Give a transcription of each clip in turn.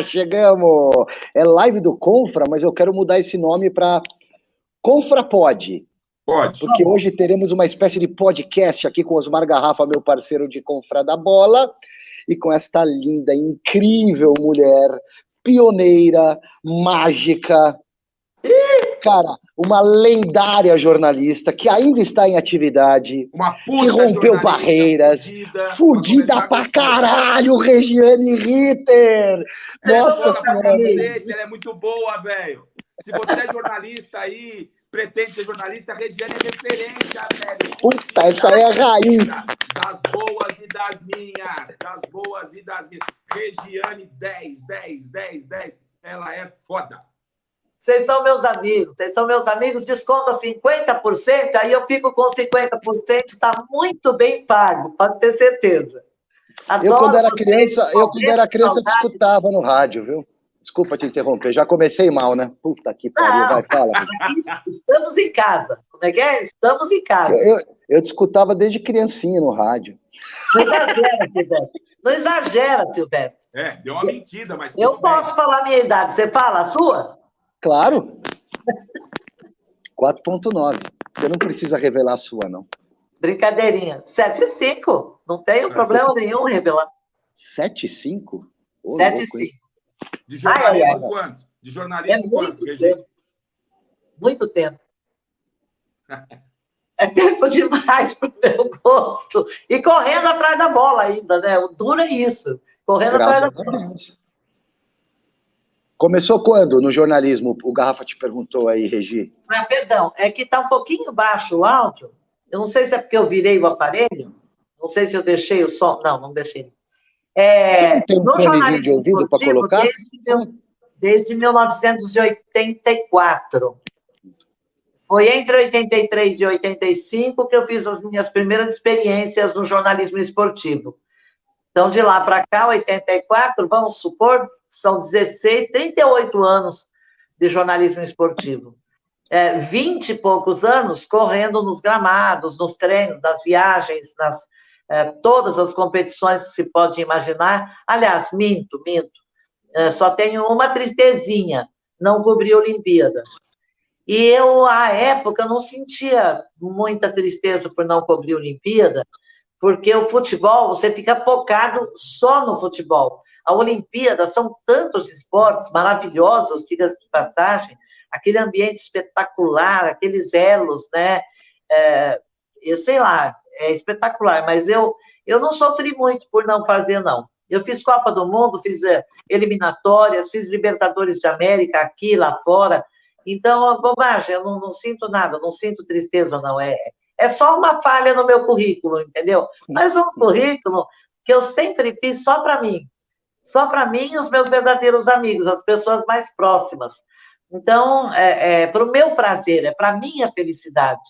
Chegamos! É live do Confra, mas eu quero mudar esse nome para Confra Pod. Pode. Porque hoje teremos uma espécie de podcast aqui com Osmar Garrafa, meu parceiro de Confra da Bola, e com esta linda, incrível mulher, pioneira, mágica, cara, uma lendária jornalista que ainda está em atividade, Uma puta que rompeu jornalista barreiras, fudida pra caralho, Regiane Ritter! Ela Nossa é foda pra senhora! cacete, ela é muito boa, velho. Se você é jornalista aí, pretende ser jornalista, a Regiane é referência, velho. Puta, essa é a raiz. Das boas e das minhas. Das boas e das minhas. Regiane 10, 10, 10, 10. Ela é foda. Vocês são meus amigos, desconta 50%, aí eu fico com 50%, tá muito bem pago, pode ter certeza. Eu, quando era vocês, criança, te escutava no rádio, viu? Desculpa te interromper, já comecei mal, né? Puta que pariu, vai, fala. Estamos em casa, como é que é? Estamos em casa. Eu te escutava desde criancinha no rádio. Não exagera, Silvestre. Não exagera, Silvestre. É, deu uma mentira, mas eu posso falar a minha idade, você fala a sua? Claro. 4.9. Você não precisa revelar a sua, não. Brincadeirinha. 7,5. Não tenho problema nenhum revelar. 7,5? 7,5. De jornalismo quanto? De jornalismo quanto? Muito tempo. É tempo demais pro meu gosto. E correndo atrás da bola ainda, né? O duro é isso. Correndo atrás da bola. Começou quando no jornalismo? O Garrafa te perguntou aí, Regi. Ah, perdão, é que está um pouquinho baixo o áudio. Eu não sei se é porque eu virei o aparelho. Não sei se eu deixei o som. Não, não deixei. Você não tem um fonezinho de ouvido para colocar? Desde 1984. Foi entre 83 e 85 que eu fiz as minhas primeiras experiências no jornalismo esportivo. Então, de lá para cá, 84, vamos supor, são 38 anos de jornalismo esportivo. 20 e poucos anos correndo nos gramados, nos treinos, nas viagens, todas as competições que se pode imaginar. Aliás, minto. Só tenho uma tristezinha, não cobri a Olimpíada. E eu, à época, não sentia muita tristeza por não cobrir a Olimpíada, porque o futebol, você fica focado só no futebol. A Olimpíada são tantos esportes maravilhosos, diga-se de passagem, aquele ambiente espetacular, aqueles elos, né? Eu sei lá, é espetacular, mas eu não sofri muito por não fazer, não. Eu fiz Copa do Mundo, fiz eliminatórias, fiz Libertadores de América, aqui, lá fora. Então, bobagem, eu não sinto nada, não sinto tristeza, não. É só uma falha no meu currículo, entendeu? Mas um currículo que eu sempre fiz só para mim. Só para mim e os meus verdadeiros amigos, as pessoas mais próximas. Então, para o meu prazer, é para a minha felicidade.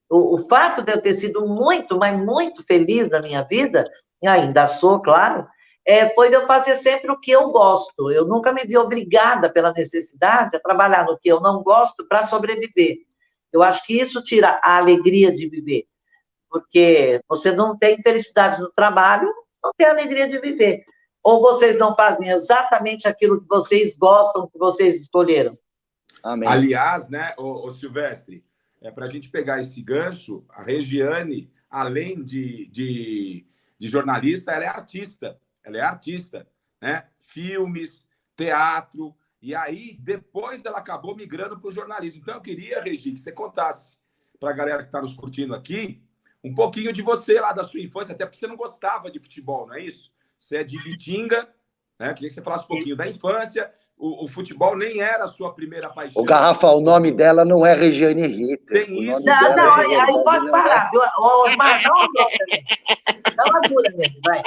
O fato de eu ter sido muito, mas muito feliz na minha vida, e ainda sou, claro, foi de eu fazer sempre o que eu gosto. Eu nunca me vi obrigada pela necessidade a trabalhar no que eu não gosto para sobreviver. Eu acho que isso tira a alegria de viver, porque você não tem felicidade no trabalho, não tem alegria de viver. Ou vocês não fazem exatamente aquilo que vocês gostam, que vocês escolheram? Amém. Aliás, né, o Silvestre, para a gente pegar esse gancho, a Regiane, além de jornalista, ela é artista. Ela é artista, né? Filmes, teatro. E aí, depois ela acabou migrando para o jornalismo. Então, eu queria, Regi, que você contasse para a galera que está nos curtindo aqui um pouquinho de você lá, da sua infância, até porque você não gostava de futebol, não é isso? Você é de Bitinga, né? Eu queria que você falasse um pouquinho da infância. O futebol nem era a sua primeira paixão. O Garrafa, o nome dela não é Regiane Ritter. Tem isso. Não, aí pode parar. Osmar, dá uma dura nele, vai.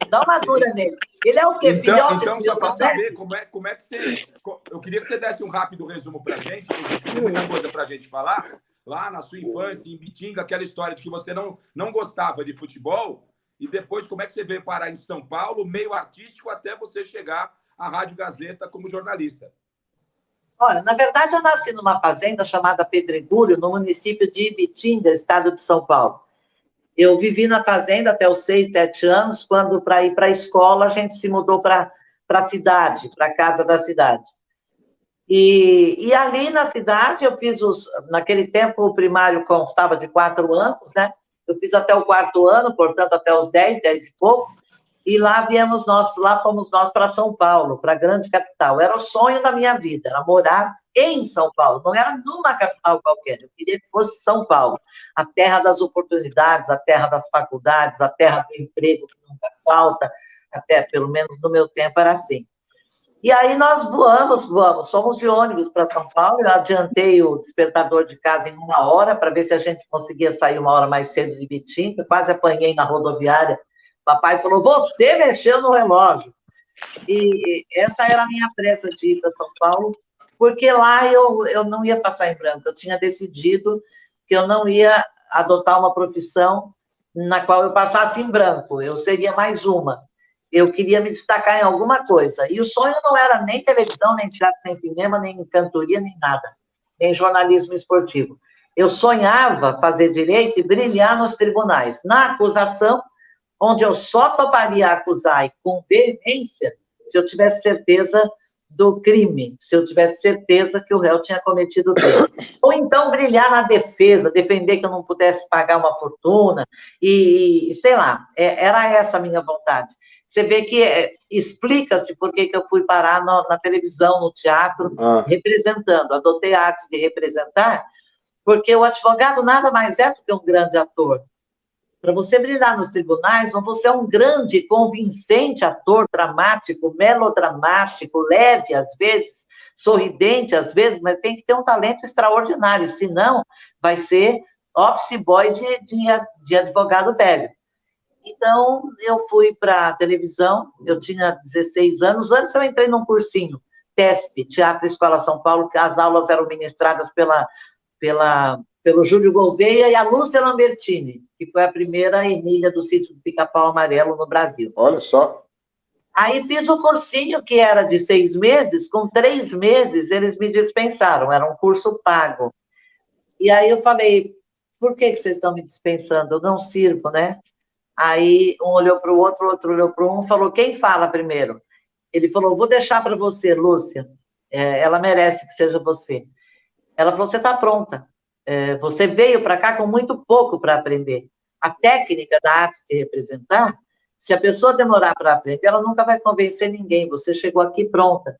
Dá uma dura nele. Ele é o quê? Então só para saber como é que você... Eu queria que você desse um rápido resumo para a gente, porque tem muita coisa para a gente falar. Lá na sua infância, em Bitinga, aquela história de que você não gostava de futebol, e depois como é que você veio parar em São Paulo, meio artístico, até você chegar à Rádio Gazeta como jornalista. Olha, na verdade, eu nasci numa fazenda chamada Pedregulho, no município de Ibitinga, estado de São Paulo. Eu vivi na fazenda até os 6, 7 anos, quando, para ir para a escola, a gente se mudou para a cidade, para a casa da cidade. E ali na cidade eu fiz naquele tempo o primário constava de 4 anos, né? Eu fiz até o 4º ano, portanto até os 10 e pouco, e lá fomos nós para São Paulo, para a grande capital. Era o sonho da minha vida, era morar em São Paulo, não era numa capital qualquer, eu queria que fosse São Paulo, a terra das oportunidades, a terra das faculdades, a terra do emprego que nunca falta, até pelo menos no meu tempo era assim. E aí nós fomos de ônibus para São Paulo, eu adiantei o despertador de casa em 1 hora, para ver se a gente conseguia sair 1 hora mais cedo de Bitinga, quase apanhei na rodoviária. Papai falou, você mexeu no relógio. E essa era a minha pressa de ir para São Paulo, porque lá eu não ia passar em branco, eu tinha decidido que eu não ia adotar uma profissão na qual eu passasse em branco, eu seria mais uma. Eu queria me destacar em alguma coisa. E o sonho não era nem televisão, nem teatro, nem cinema, nem cantoria, nem nada. Nem jornalismo esportivo. Eu sonhava fazer direito e brilhar nos tribunais. Na acusação, onde eu só toparia acusar e com veemência se eu tivesse certeza do crime, se eu tivesse certeza que o réu tinha cometido o crime. Ou então brilhar na defesa, defender que eu não pudesse pagar uma fortuna, e sei lá, era essa a minha vontade. Você vê que explica-se por que eu fui parar na televisão, no teatro, representando. Adotei a arte de representar, porque o advogado nada mais é do que um grande ator. Para você brilhar nos tribunais, você é um grande, convincente ator, dramático, melodramático, leve às vezes, sorridente às vezes, mas tem que ter um talento extraordinário, senão vai ser office boy de advogado velho. Então, eu fui para a televisão, eu tinha 16 anos, antes eu entrei num cursinho, TESP, Teatro Escola São Paulo, que as aulas eram ministradas pelo Júlio Gouveia e a Lúcia Lambertini, que foi a primeira Emília do Sítio do Pica-Pau Amarelo no Brasil. Olha só. Aí fiz o cursinho, que era de 6 meses, com 3 meses eles me dispensaram, era um curso pago. E aí eu falei, por que vocês estão me dispensando? Eu não sirvo, né? Aí um olhou para o outro olhou para um, falou, quem fala primeiro? Ele falou, vou deixar para você, Lúcia, ela merece que seja você. Ela falou, você está pronta, você veio para cá com muito pouco para aprender. A técnica da arte de representar, se a pessoa demorar para aprender, ela nunca vai convencer ninguém, você chegou aqui pronta.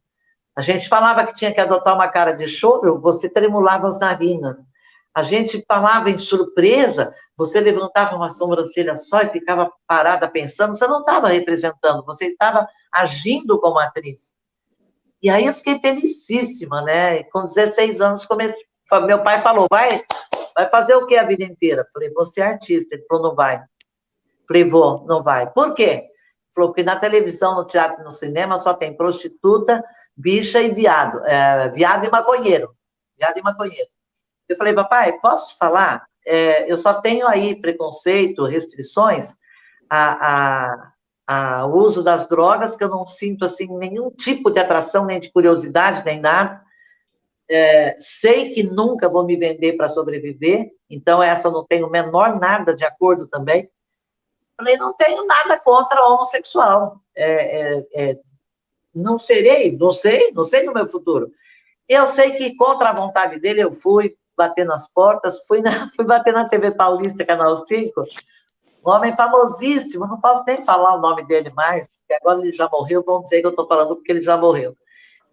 A gente falava que tinha que adotar uma cara de choro, você tremulava as narinas. A gente falava em surpresa, você levantava uma sobrancelha só e ficava parada pensando, você não estava representando, você estava agindo como atriz. E aí eu fiquei felicíssima, né? Com 16 anos comecei, meu pai falou, vai fazer o que a vida inteira? Falei, vou ser artista. Ele falou, não vai. Falei, vou, não vai. Por quê? Ele falou, porque na televisão, no teatro e no cinema só tem prostituta, bicha e viado. Viado e maconheiro. Viado e maconheiro. Eu falei, papai, posso te falar? Eu só tenho aí preconceito, restrições ao uso das drogas, que eu não sinto assim, nenhum tipo de atração, nem de curiosidade, nem nada. Sei que nunca vou me vender para sobreviver, então essa eu não tenho o menor nada de acordo também. Falei, não tenho nada contra homossexual. Não serei, não sei no meu futuro. Eu sei que contra a vontade dele eu fui bater nas portas, fui bater na TV Paulista, Canal 5, um homem famosíssimo, não posso nem falar o nome dele mais, porque agora ele já morreu, vão dizer que eu estou falando porque ele já morreu.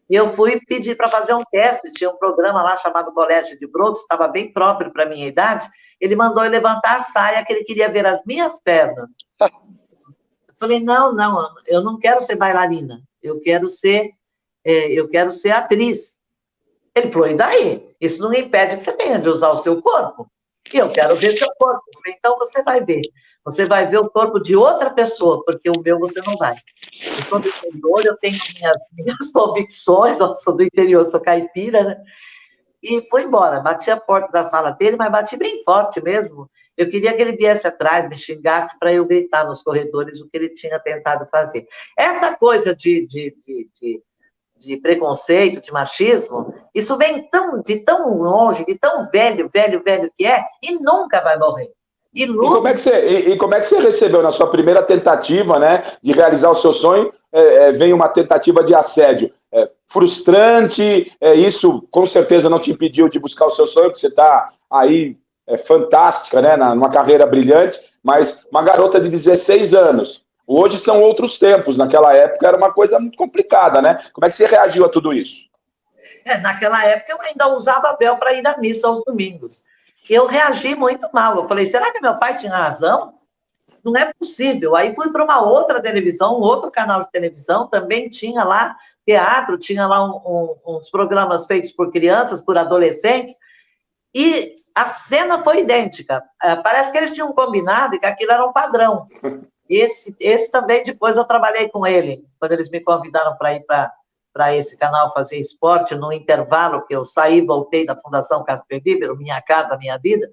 E eu fui pedir para fazer um teste, tinha um programa lá chamado Colégio de Brotos, estava bem próprio para a minha idade, ele mandou eu levantar a saia, que ele queria ver as minhas pernas. Eu falei, não, eu não quero ser bailarina, eu quero ser atriz. Ele falou, e daí? Isso não impede que você tenha de usar o seu corpo. E eu quero ver seu corpo. Eu falei, então você vai ver. Você vai ver o corpo de outra pessoa, porque o meu você não vai. Eu sou do interior, eu tenho minhas convicções, eu sou do interior, sou caipira, né? E fui embora. Bati a porta da sala dele, mas bati bem forte mesmo. Eu queria que ele viesse atrás, me xingasse para eu gritar nos corredores o que ele tinha tentado fazer. Essa coisa de preconceito, de machismo, isso vem de tão longe, de tão velho que é, e nunca vai morrer. E como é que você recebeu na sua primeira tentativa, né, de realizar o seu sonho, vem uma tentativa de assédio. Frustrante, isso com certeza não te impediu de buscar o seu sonho, que você está aí fantástica, né, numa carreira brilhante, mas uma garota de 16 anos. Hoje são outros tempos, naquela época era uma coisa muito complicada, né? Como é que você reagiu a tudo isso? Naquela época eu ainda usava véu para ir à missa aos domingos. Eu reagi muito mal. Eu falei, será que meu pai tinha razão? Não é possível. Aí fui para uma outra televisão, um outro canal de televisão, também tinha lá teatro, tinha lá uns programas feitos por crianças, por adolescentes, e a cena foi idêntica. Parece que eles tinham combinado e que aquilo era um padrão. Esse também, depois eu trabalhei com ele, quando eles me convidaram para ir para esse canal fazer esporte, no intervalo que eu saí, voltei da Fundação Casper Libero, Minha Casa, Minha Vida.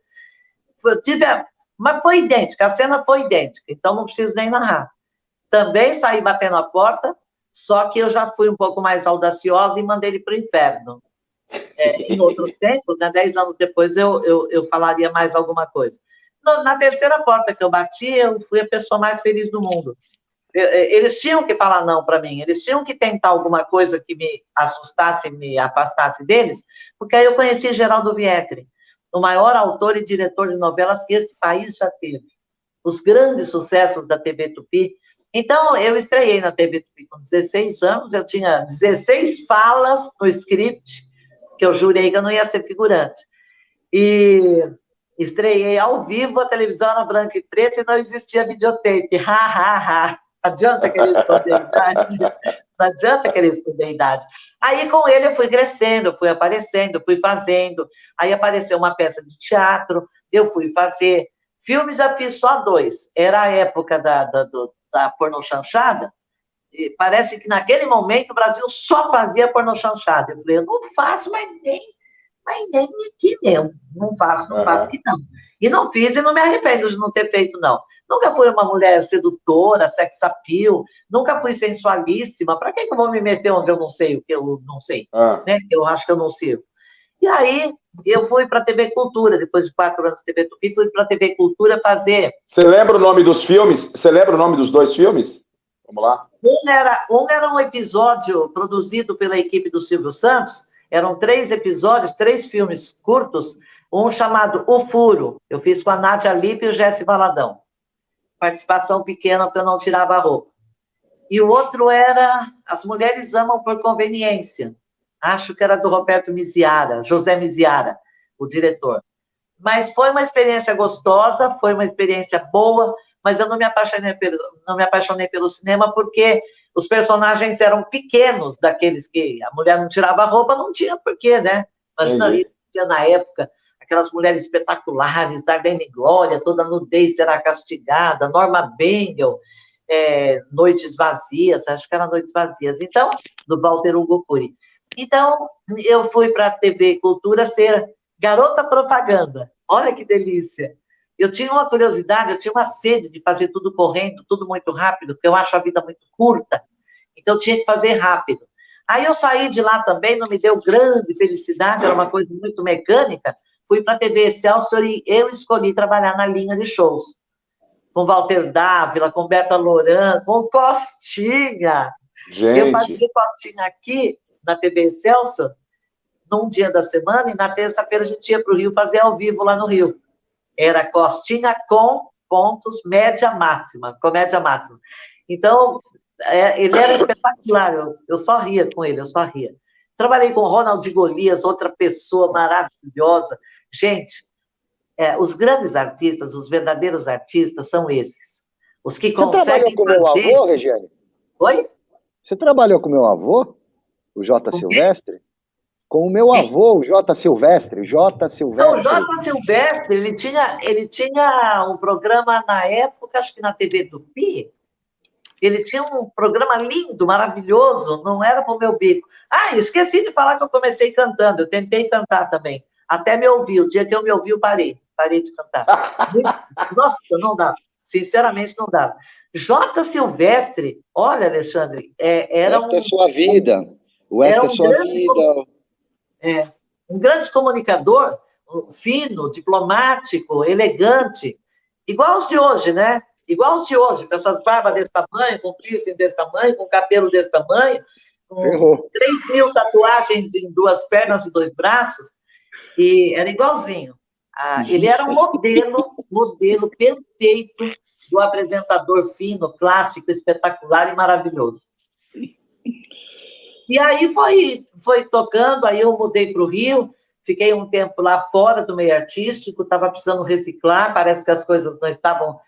Mas foi idêntica, a cena foi idêntica, então não preciso nem narrar. Também saí batendo a porta, só que eu já fui um pouco mais audaciosa e mandei ele para o inferno. Em outros tempos, né, 10 anos depois, eu falaria mais alguma coisa. Na terceira porta que eu bati, eu fui a pessoa mais feliz do mundo. Eles tinham que falar não para mim, eles tinham que tentar alguma coisa que me assustasse, me afastasse deles, porque aí eu conheci Geraldo Vietri, o maior autor e diretor de novelas que este país já teve. Os grandes sucessos da TV Tupi. Então, eu estreiei na TV Tupi com 16 anos, eu tinha 16 falas no script, que eu jurei que eu não ia ser figurante. E estreiei ao vivo, a televisão era branca e preta e não existia videotape. Ha, ha, ha. Adianta querer esconder a idade? Não adianta querer esconder a idade. Aí, com ele, eu fui crescendo, fui aparecendo, fui fazendo. Aí apareceu uma peça de teatro, eu fui fazer. Filmes eu fiz só 2. Era a época da pornochanchada. E parece que naquele momento o Brasil só fazia pornochanchada. Eu falei, eu não faço, mas nem aqui mesmo. Não faço que não. E não fiz e não me arrependo de não ter feito, não. Nunca fui uma mulher sedutora, sex appeal, nunca fui sensualíssima. Para que eu vou me meter onde eu não sei o que eu não sei? Né? Que eu acho que eu não sirvo. E aí, eu fui para a TV Cultura, depois de 4 anos de TV Tupi, fui para a TV Cultura fazer... Você lembra o nome dos filmes? Você lembra o nome dos 2 filmes? Vamos lá. Um era um episódio produzido pela equipe do Silvio Santos, eram 3 episódios, 3 filmes curtos, um chamado O Furo, eu fiz com a Nádia Lippe e o Jesse Valadão. Participação pequena, porque eu não tirava a roupa. E o outro era As Mulheres Amam por Conveniência. Acho que era do Roberto Miziara, José Miziara, o diretor. Mas foi uma experiência gostosa, foi uma experiência boa, mas eu não me apaixonei pelo cinema porque os personagens eram pequenos, daqueles que a mulher não tirava a roupa, não tinha porquê, né? Imagina, tinha na época aquelas mulheres espetaculares, Darlene Glória, toda nudez será castigada, Norma Bengel, Noites Vazias, acho que era Noites Vazias, então, do Walter Hugo Cury. Então, eu fui para a TV Cultura ser garota propaganda. Olha que delícia. Eu tinha uma curiosidade, eu tinha uma sede de fazer tudo correndo, tudo muito rápido, porque eu acho a vida muito curta. Então, eu tinha que fazer rápido. Aí eu saí de lá também, não me deu grande felicidade, era uma coisa muito mecânica. Fui para a TV Excelsior e eu escolhi trabalhar na linha de shows. Com Walter Dávila, com Berta Loran, com Costinha. Gente. Eu fazia Costinha aqui, na TV Excelsior, num dia da semana, e na terça-feira a gente ia para o Rio fazer ao vivo lá no Rio. Era Costinha com pontos, média máxima, comédia máxima. Então, ele era espetacular, eu só ria com ele, eu só ria. Trabalhei com Ronald Golias, outra pessoa maravilhosa. Gente, os grandes artistas, os verdadeiros artistas são esses. Os que conseguem fazer... Você trabalhou com meu avô, Regiane? Oi? Você trabalhou com meu avô, o J. Silvestre? Com o meu avô, o J. Silvestre. Então, o J. Silvestre, ele tinha um programa na época, acho que na TV Tupi, ele tinha um programa lindo, maravilhoso, não era para o meu bico. Ah, esqueci de falar que eu comecei cantando, eu tentei cantar também, até me ouvir, o dia que eu me ouvi, eu parei de cantar. Nossa, não dá, sinceramente não dá. J. Silvestre, olha, Alexandre, era Esta é sua vida, esta é sua vida... um grande comunicador, fino, diplomático, elegante, igual os de hoje, né? igual os de hoje, com essas barbas desse tamanho, com piercing desse tamanho, com cabelo desse tamanho, com 3.000 tatuagens em 2 pernas e 2 braços, e era igualzinho. Ele era um modelo perfeito do apresentador fino, clássico, espetacular e maravilhoso. E aí foi tocando, aí eu mudei para o Rio, fiquei um tempo lá fora do meio artístico, estava precisando reciclar, parece que as coisas não estavam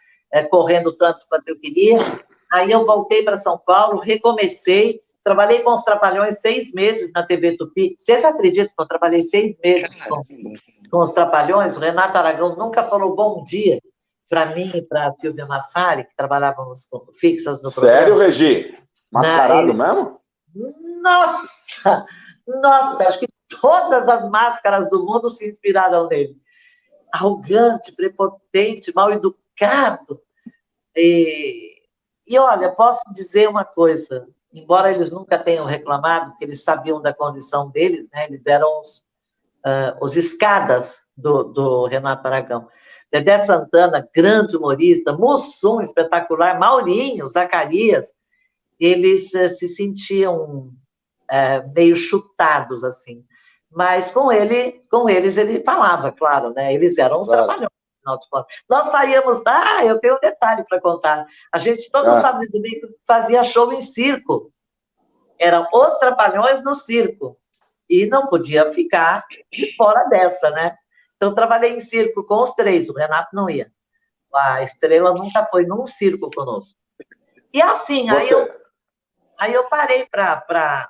correndo tanto quanto eu queria. Aí eu voltei para São Paulo, recomecei, trabalhei com os Trapalhões 6 meses na TV Tupi. Vocês acreditam que eu trabalhei 6 meses com os Trapalhões? O Renato Aragão nunca falou bom dia para mim e para a Silvia Massari, que trabalhávamos fixas no programa. Sério, Regi? Mascarado mesmo? Nossa, acho que todas as máscaras do mundo se inspiraram nele. Arrogante, prepotente, mal educado. E olha, posso dizer uma coisa, embora eles nunca tenham reclamado, porque eles sabiam da condição deles, né? Eles eram os escadas do Renato Aragão. Dedé Santana, grande humorista, Mussum, espetacular, Maurinho, Zacarias, eles se sentiam meio chutados, assim. Mas com eles ele falava, claro, né? Eles eram os Trapalhões. Nós saíamos, eu tenho um detalhe para contar. A gente, todo sábado e domingo, fazia show em circo. Eram os Trapalhões no circo. E não podia ficar de fora dessa, né? Então, trabalhei em circo com os 3, o Renato não ia. A Estrela nunca foi num circo conosco. E assim, aí eu parei para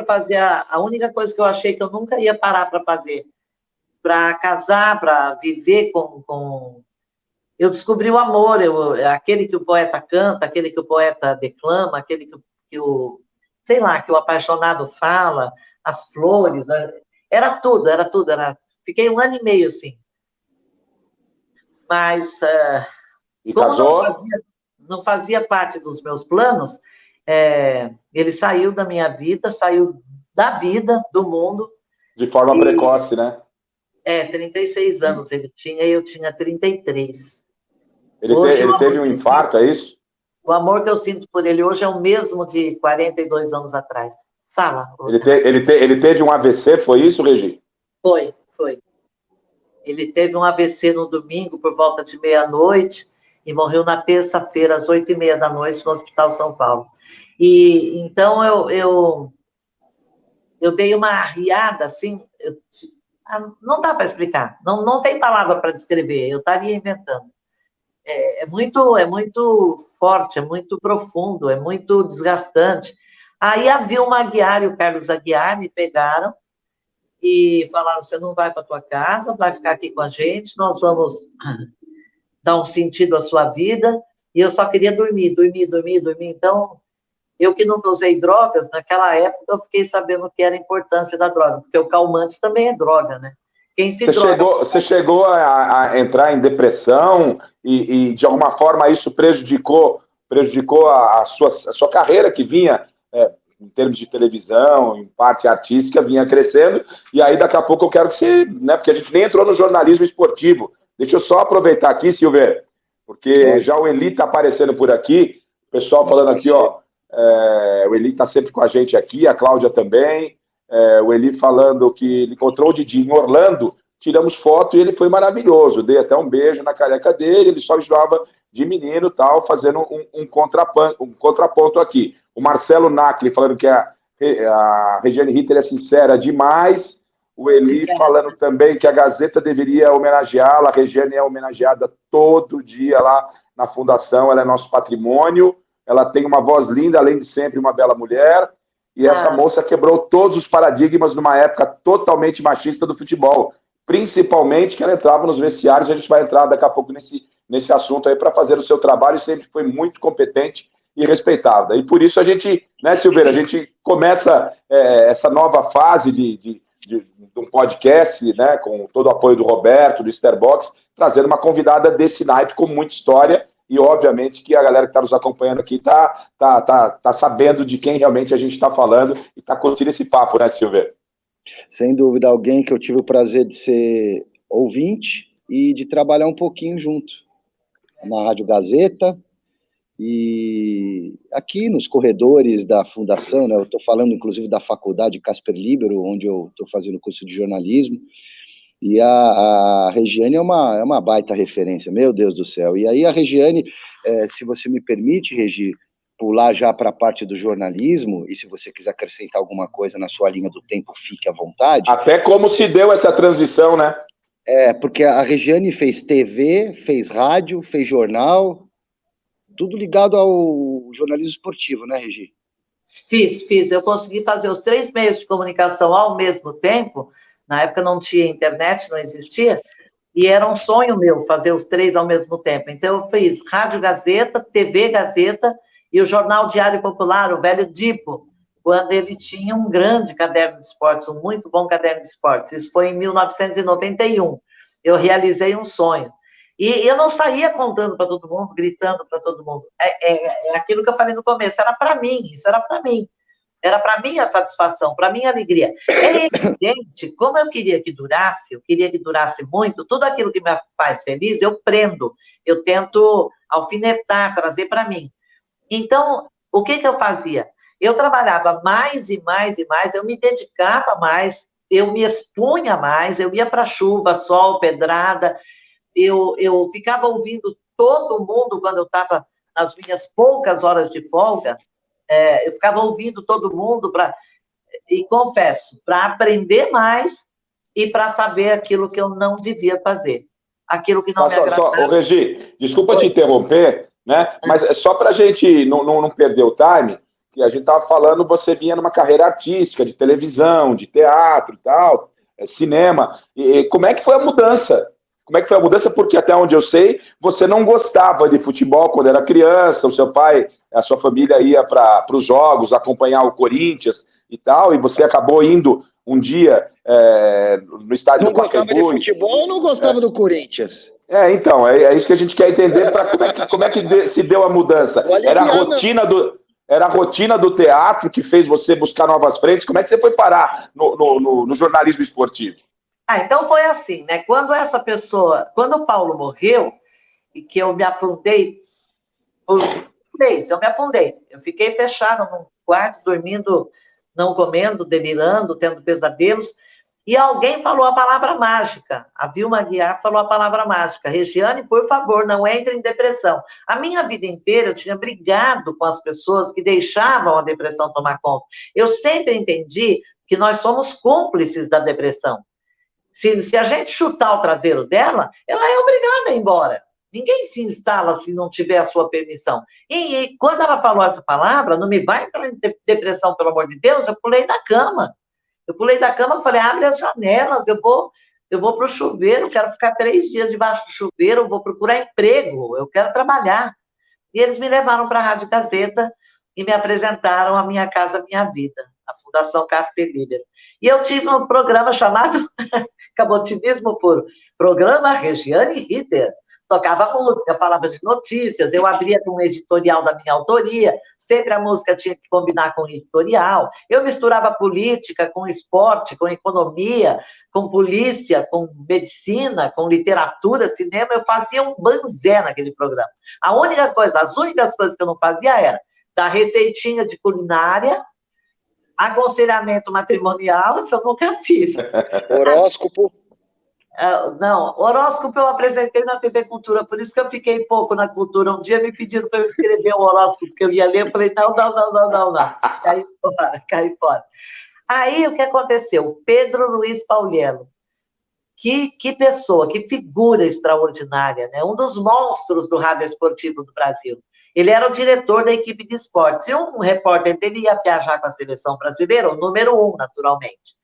fazer a única coisa que eu achei que eu nunca ia parar para fazer. Para casar, para viver com... Eu descobri o amor, aquele que o poeta canta, aquele que o poeta declama, aquele que o apaixonado fala, as flores, era tudo. Fiquei 1 ano e meio, assim. Mas, e casou? Não fazia parte dos meus planos, ele saiu da minha vida, saiu da vida, do mundo. De forma precoce, né? 36 anos ele tinha, e eu tinha 33. Ele teve um infarto, é isso? O amor que eu sinto por ele hoje é o mesmo de 42 anos atrás. Fala. Ele teve um AVC, foi isso, Regi? Foi. Ele teve um AVC no domingo, por volta de meia-noite, e morreu na terça-feira, às 8h30 da noite, no Hospital São Paulo. E então eu dei uma arriada, assim, não dá para explicar, não tem palavra para descrever, eu estaria inventando. É muito forte, é muito profundo, é muito desgastante. Aí a Vilma Aguiar e o Carlos Aguiar me pegaram e falaram: você não vai para tua casa, vai ficar aqui com a gente, nós vamos dar um sentido à sua vida. E eu só queria dormir. Então, eu que nunca usei drogas, naquela época eu fiquei sabendo que era a importância da droga, porque o calmante também é droga, né? Você chegou a entrar em depressão e de alguma forma, isso prejudicou a sua carreira, que vinha, em termos de televisão, em parte artística, vinha crescendo, e aí daqui a pouco eu quero que você, né, porque a gente nem entrou no jornalismo esportivo. Deixa eu só aproveitar aqui, Silver, porque já o Eli está aparecendo por aqui, o pessoal falando aqui, o Eli está sempre com a gente aqui, a Cláudia também, o Eli falando que ele encontrou o Didi em Orlando, tiramos foto e ele foi maravilhoso, dei até um beijo na careca dele, ele só estava de menino, tal, fazendo um contraponto aqui. O Marcelo Nacli falando que a Regiane Ritter é sincera demais, o Eli falando também que a Gazeta deveria homenageá-la, a Regiane é homenageada todo dia lá na Fundação, ela é nosso patrimônio, ela tem uma voz linda, além de sempre uma bela mulher, e essa moça quebrou todos os paradigmas numa época totalmente machista do futebol, principalmente que ela entrava nos vestiários, a gente vai entrar daqui a pouco nesse assunto aí para fazer o seu trabalho, sempre foi muito competente e respeitada. E por isso a gente, né, Silveira, a gente começa essa nova fase de um podcast, né, com todo o apoio do Roberto, do Starbox, trazendo uma convidada desse naipe com muita história e, obviamente, que a galera que está nos acompanhando aqui tá sabendo de quem realmente a gente está falando e está curtindo esse papo, né, Silveira? Sem dúvida, alguém que eu tive o prazer de ser ouvinte e de trabalhar um pouquinho junto. na Rádio Gazeta, e aqui nos corredores da fundação, né, eu estou falando inclusive da faculdade Casper Libero, onde eu estou fazendo curso de jornalismo, e a Regiane é uma baita referência, meu Deus do céu. E aí a Regiane, se você me permite, Regi, pular já para a parte do jornalismo, e se você quiser acrescentar alguma coisa na sua linha do tempo, fique à vontade. Até como se deu essa transição, né? Porque a Regiane fez TV, fez rádio, fez jornal, tudo ligado ao jornalismo esportivo, né, Regi? Fiz. Eu consegui fazer os 3 meios de comunicação ao mesmo tempo. Na época não tinha internet, não existia, e era um sonho meu fazer os 3 ao mesmo tempo. Então, eu fiz Rádio Gazeta, TV Gazeta e o Jornal Diário Popular, o velho Dipo, quando ele tinha um grande caderno de esportes, um muito bom caderno de esportes. Isso foi em 1991. Eu realizei um sonho. E eu não saía contando para todo mundo, gritando para todo mundo. É aquilo que eu falei no começo, era para mim, isso era para mim. Era para mim a satisfação, para mim a alegria. É evidente, como eu queria que durasse muito, tudo aquilo que me faz feliz, eu prendo, eu tento alfinetar, trazer para mim. Então, o que eu fazia? Eu trabalhava mais e mais e mais, eu me dedicava mais, eu me expunha mais, eu ia para chuva, sol, pedrada, eu ficava ouvindo todo mundo quando eu estava nas minhas poucas horas de folga, eu ficava ouvindo todo mundo, e confesso, para aprender mais e para saber aquilo que eu não devia fazer, aquilo que não me agradava. Regi, desculpa te interromper, né? Mas só para a gente não perder o time, que a gente estava falando, você vinha numa carreira artística, de televisão, de teatro e tal, cinema. E como é que foi a mudança? Como é que foi a mudança? Porque até onde eu sei, você não gostava de futebol quando era criança, o seu pai, a sua família ia para os jogos, acompanhar o Corinthians e tal, e você acabou indo um dia no estádio do Pacaembu. Não gostava de futebol ou não gostava do Corinthians? Então, é isso que a gente quer entender, como é que se deu a mudança. Era a rotina do teatro que fez você buscar novas frentes? Como é que você foi parar no jornalismo esportivo? Então foi assim, né? Quando o Paulo morreu, e que eu me afundei, eu fiquei fechada num quarto, dormindo, não comendo, delirando, tendo pesadelos, e alguém falou a palavra mágica, a Vilma Aguiar falou a palavra mágica: Regiane, por favor, não entre em depressão. A minha vida inteira eu tinha brigado com as pessoas que deixavam a depressão tomar conta. Eu sempre entendi que nós somos cúmplices da depressão. Se a gente chutar o traseiro dela, ela é obrigada a ir embora. Ninguém se instala se não tiver a sua permissão. E quando ela falou essa palavra, não me vai entrar em depressão, pelo amor de Deus, eu pulei da cama. E falei, abre as janelas, eu vou para o chuveiro, quero ficar 3 dias debaixo do chuveiro, eu vou procurar emprego, eu quero trabalhar. E eles me levaram para a Rádio Gazeta e me apresentaram a Minha Casa Minha Vida, a Fundação Casper Libero. E eu tive um programa chamado Cabotinismo Puro, programa Regiane Ritter. Tocava música, falava de notícias, eu abria com um editorial da minha autoria, sempre a música tinha que combinar com o editorial, eu misturava política com esporte, com economia, com polícia, com medicina, com literatura, cinema, eu fazia um banzé naquele programa. As únicas coisas que eu não fazia era dar receitinha de culinária, aconselhamento matrimonial, isso eu nunca fiz. Horóscopo? Não, horóscopo eu apresentei na TV Cultura, por isso que eu fiquei pouco na Cultura. Um dia me pediram para eu escrever o horóscopo que eu ia ler, eu falei, não. Caí fora. Aí, o que aconteceu? Pedro Luiz Pauliello, que pessoa, que figura extraordinária, né? Um dos monstros do rádio esportivo do Brasil. Ele era o diretor da equipe de esportes, e um repórter dele ia viajar com a seleção brasileira, o número 1, naturalmente.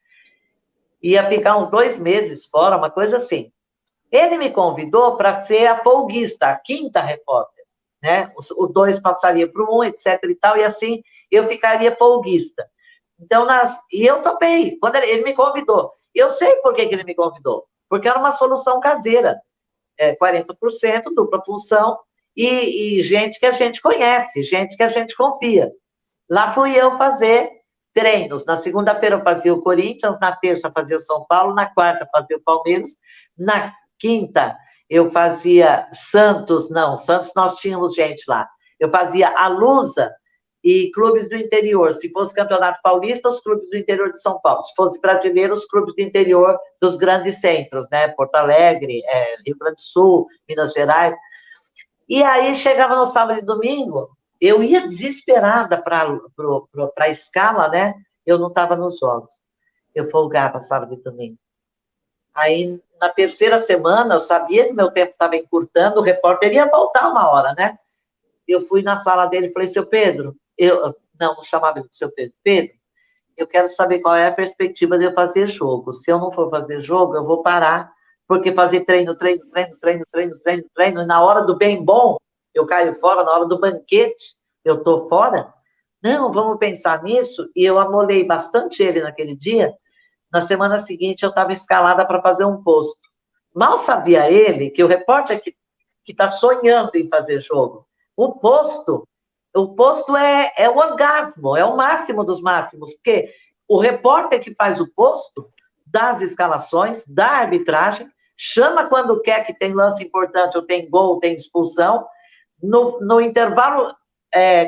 Ia ficar uns 2 meses fora, uma coisa assim. Ele me convidou para ser a folguista, a 5ª repórter, né? O 2 passaria para o 1, etc. e tal, e assim eu ficaria folguista. Então, e eu topei, quando ele me convidou. Eu sei por que ele me convidou, porque era uma solução caseira, 40%, dupla função, e gente que a gente conhece, gente que a gente confia. Lá fui eu fazer treinos. Na segunda-feira eu fazia o Corinthians, na terça fazia o São Paulo, na quarta fazia o Palmeiras, na quinta eu fazia Santos nós tínhamos gente lá. Eu fazia a Lusa e clubes do interior. Se fosse Campeonato Paulista, os clubes do interior de São Paulo. Se fosse brasileiro, os clubes do interior dos grandes centros, né? Porto Alegre, Rio Grande do Sul, Minas Gerais. E aí, chegava no sábado e domingo, eu ia desesperada para a escala, né? Eu não estava nos jogos. Eu folgava sábado e domingo. Aí, na terceira semana, eu sabia que meu tempo estava encurtando, o repórter ia voltar uma hora, né? Eu fui na sala dele e falei, seu Pedro, não chamava ele de seu Pedro, Pedro, eu quero saber qual é a perspectiva de eu fazer jogo. Se eu não for fazer jogo, eu vou parar, porque fazer treino, e na hora do bem bom, eu caio fora, na hora do banquete, eu tô fora. Não, vamos pensar nisso, e eu amolei bastante ele naquele dia. Na semana seguinte, eu estava escalada para fazer um posto. Mal sabia ele que o repórter que está sonhando em fazer jogo, o posto é o orgasmo, é o máximo dos máximos, porque o repórter que faz o posto, dá as escalações, dá a arbitragem, chama quando quer que tem lance importante, ou tem gol, ou tem expulsão, no intervalo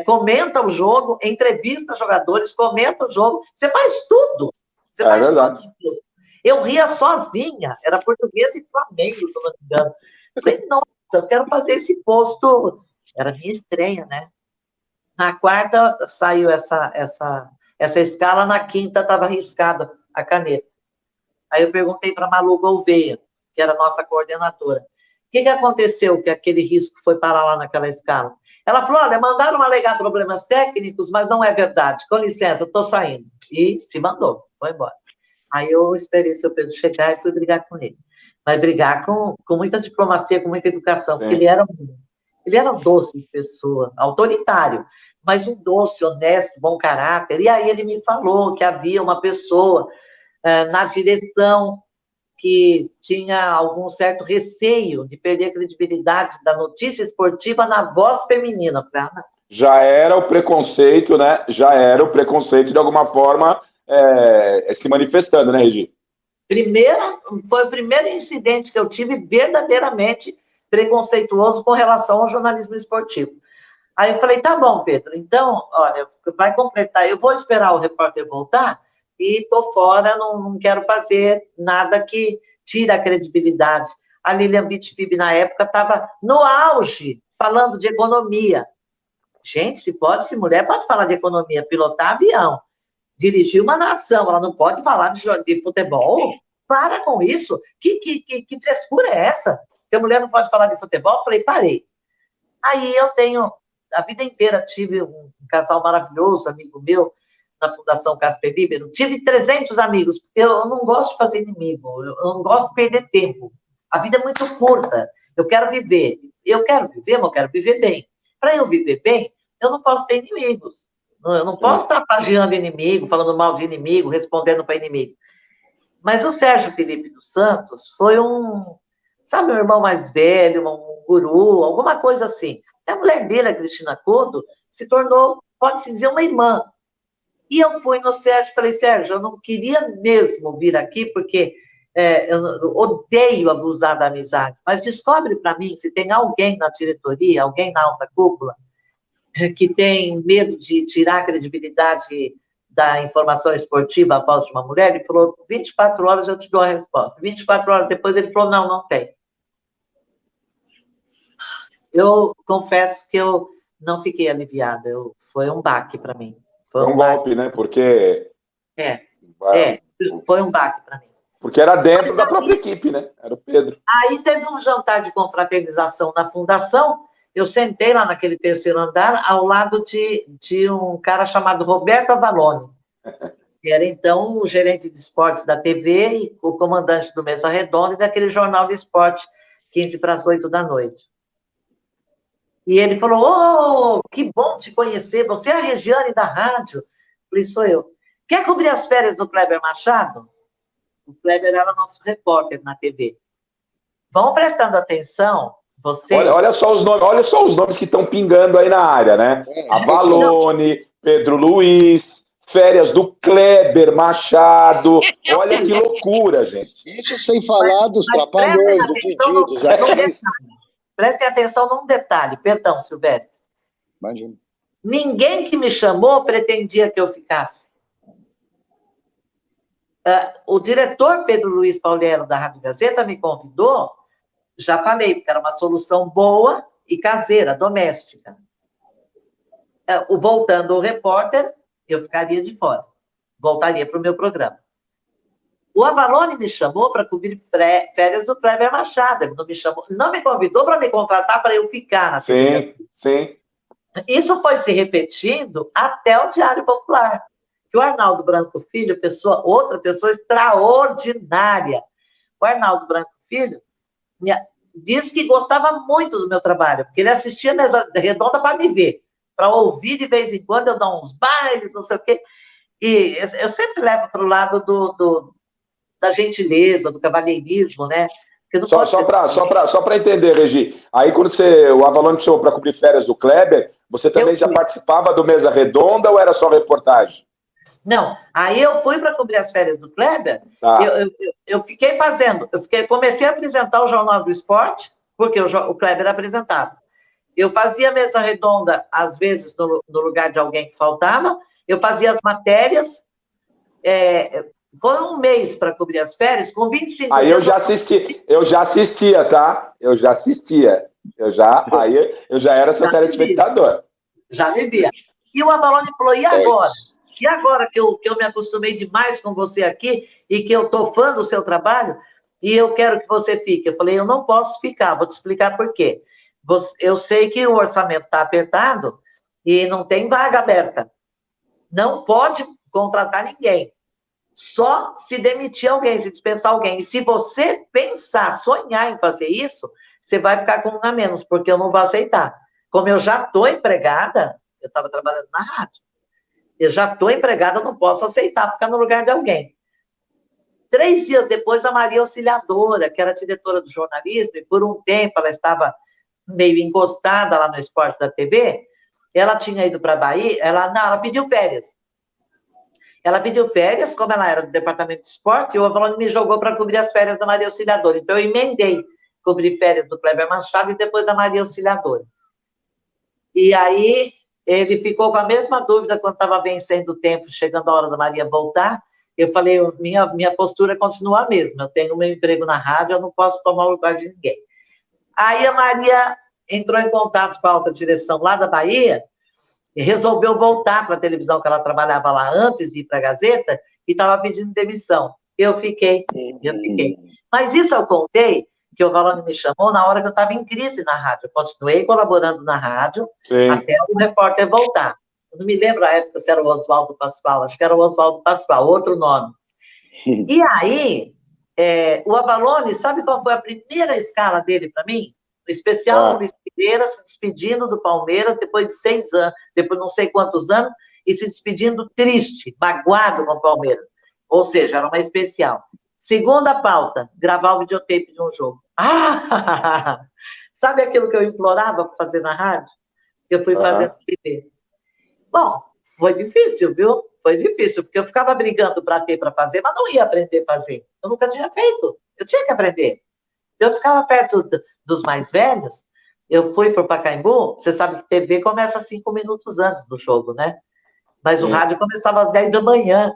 comenta o jogo, entrevista jogadores, comenta o jogo, você faz tudo. Você faz verdade. tudo. Eu ria sozinha, era Portuguesa e Flamengo, se eu não me engano. Eu falei, nossa, eu quero fazer esse posto. Era minha estreia, né? Na quarta saiu essa escala, na quinta estava riscada a caneta. Aí eu perguntei para a Malu Gouveia, que era a nossa coordenadora, o que aconteceu que aquele risco foi parar lá naquela escala? Ela falou, olha, mandaram alegar problemas técnicos, mas não é verdade. Com licença, eu estou saindo. E se mandou, foi embora. Aí eu esperei o seu Pedro chegar e fui brigar com ele. Mas brigar com muita diplomacia, com muita educação, porque ele era doce de pessoa, autoritário, mas um doce, honesto, bom caráter. E aí ele me falou que havia uma pessoa na direção que tinha algum certo receio de perder a credibilidade da notícia esportiva na voz feminina. Já era o preconceito, né? Já era o preconceito de alguma forma se manifestando, né, Regi? Foi o primeiro incidente que eu tive verdadeiramente preconceituoso com relação ao jornalismo esportivo. Aí eu falei, tá bom, Pedro, então, olha, vai completar, eu vou esperar o repórter voltar e tô fora, não quero fazer nada que tire a credibilidade. A Lilian Vitfib, na época, estava no auge, falando de economia. Gente, se mulher pode falar de economia, pilotar avião, dirigir uma nação, ela não pode falar de futebol? Para com isso. Que frescura é essa? Que a mulher não pode falar de futebol? Eu falei, parei. Aí eu a vida inteira tive um casal maravilhoso, amigo meu, na Fundação Casper Libero. Tive 300 amigos. Eu não gosto de fazer inimigo, eu não gosto de perder tempo. A vida é muito curta. Eu quero viver. Eu quero viver, mas eu quero viver bem. Para eu viver bem, eu não posso ter inimigos. Eu não posso estar pagiando inimigo, falando mal de inimigo, respondendo para inimigo. Mas o Sérgio Felipe dos Santos foi um irmão mais velho, um guru, alguma coisa assim. A mulher dele, a Cristina Codo, se tornou, pode-se dizer, uma irmã. E eu fui no Sérgio e falei, Sérgio, eu não queria mesmo vir aqui, porque eu odeio abusar da amizade, mas descobre para mim se tem alguém na diretoria, alguém na alta cúpula, que tem medo de tirar a credibilidade da informação esportiva após de uma mulher. Ele falou, 24 horas eu te dou a resposta. 24 horas depois ele falou, não tem. Eu confesso que eu não fiquei aliviada, foi um baque para mim. Foi um golpe, né? Porque... foi um baque para mim. Porque era dentro da própria equipe, né? Era o Pedro. Aí teve um jantar de confraternização na fundação, eu sentei lá naquele terceiro andar, ao lado de um cara chamado Roberto Avalone, que era, então, o gerente de esportes da TV e o comandante do Mesa Redonda e daquele jornal de esporte, 15 para as 8 da noite. E ele falou, que bom te conhecer, você é a Regiane da rádio? Eu falei, sou eu. Quer cobrir as férias do Kleber Machado? O Kleber era nosso repórter na TV. Vão prestando atenção, vocês... Olha só os nomes que estão pingando aí na área, né? Avalone, Pedro Luiz, férias do Kleber Machado. Olha que loucura, gente. Isso sem falar dos trapalhões, dos pedidos. Prestem atenção num detalhe. Perdão, Silvestre. Imagina. Ninguém que me chamou pretendia que eu ficasse. O diretor Pedro Luiz Pauliero, da Rádio Gazeta, me convidou, já falei, porque era uma solução boa e caseira, doméstica. Voltando o repórter, eu ficaria de fora. Voltaria para o meu programa. O Avalone me chamou para cobrir férias do Kleber Machado. Ele não me convidou para me contratar para eu ficar na TV. Sim. Isso foi se repetindo até o Diário Popular. Que o Arnaldo Branco Filho, outra pessoa extraordinária. O Arnaldo Branco Filho disse que gostava muito do meu trabalho, porque ele assistia a Mesa Redonda para me ver, para ouvir de vez em quando eu dar uns bailes, não sei o quê. E eu sempre levo para o lado da gentileza, do cavalheirismo, né? Só para entender, Regi, aí quando o Avalone te chamou para cobrir férias do Kleber, você também já participava do Mesa Redonda ou era só reportagem? Não, aí eu fui para cobrir as férias do Kleber, eu fiquei comecei a apresentar o Jornal do Esporte, porque o Kleber apresentava. Eu fazia Mesa Redonda, às vezes, no lugar de alguém que faltava, eu fazia as matérias, foi um mês para cobrir as férias, com 25 Aí dias... eu já assistia, tá? Eu já era seu telespectador. Já me via. E o Avalone falou, e agora? E agora que eu me acostumei demais com você aqui e que eu estou fã do seu trabalho e eu quero que você fique? Eu falei, eu não posso ficar, vou te explicar por quê. Eu sei que o orçamento está apertado e não tem vaga aberta. Não pode contratar ninguém. Só se demitir alguém, se dispensar alguém. E se você sonhar em fazer isso, você vai ficar com um a menos, porque eu não vou aceitar. Como eu já estou empregada, eu estava trabalhando na rádio, eu já estou empregada, eu não posso aceitar ficar no lugar de alguém. 3 dias depois, a Maria Auxiliadora, que era diretora do jornalismo, e por um tempo ela estava meio encostada lá no esporte da TV, ela tinha ido para a Bahia, ela pediu férias. Ela pediu férias, como ela era do departamento de esporte, e o Avalone me jogou para cobrir as férias da Maria Auxiliadora. Então, eu emendei, cobri férias do Kleber Machado e depois da Maria Auxiliadora. E aí, ele ficou com a mesma dúvida quando estava vencendo o tempo, chegando a hora da Maria voltar. Eu falei, minha postura continua a mesma. Eu tenho meu emprego na rádio, eu não posso tomar o lugar de ninguém. Aí a Maria entrou em contato com a alta direção lá da Bahia e resolveu voltar para a televisão, que ela trabalhava lá antes de ir para a Gazeta, e estava pedindo demissão. Eu fiquei. Mas isso eu contei, que o Avalone me chamou na hora que eu estava em crise na rádio. Eu continuei colaborando na rádio até o repórter voltar. Eu não me lembro a época se era o Oswaldo Pascoal, acho que era o Oswaldo Pascoal, outro nome. E aí, o Avalone, sabe qual foi a primeira escala dele para mim? O especial Luiz Pereira se despedindo do Palmeiras depois de 6 anos, depois de não sei quantos anos, e se despedindo triste, magoado com o Palmeiras. Ou seja, era uma especial. Segunda pauta, gravar o videotape de um jogo. Sabe aquilo que eu implorava para fazer na rádio? Eu fui fazer na TV. Bom, foi difícil, viu? Foi difícil, porque eu ficava brigando para fazer, mas não ia aprender a fazer. Eu nunca tinha feito. Eu tinha que aprender. Eu ficava perto dos mais velhos. Eu fui para o Pacaembu. Você sabe que TV começa 5 minutos antes do jogo, né? Mas o rádio começava às 10 da manhã,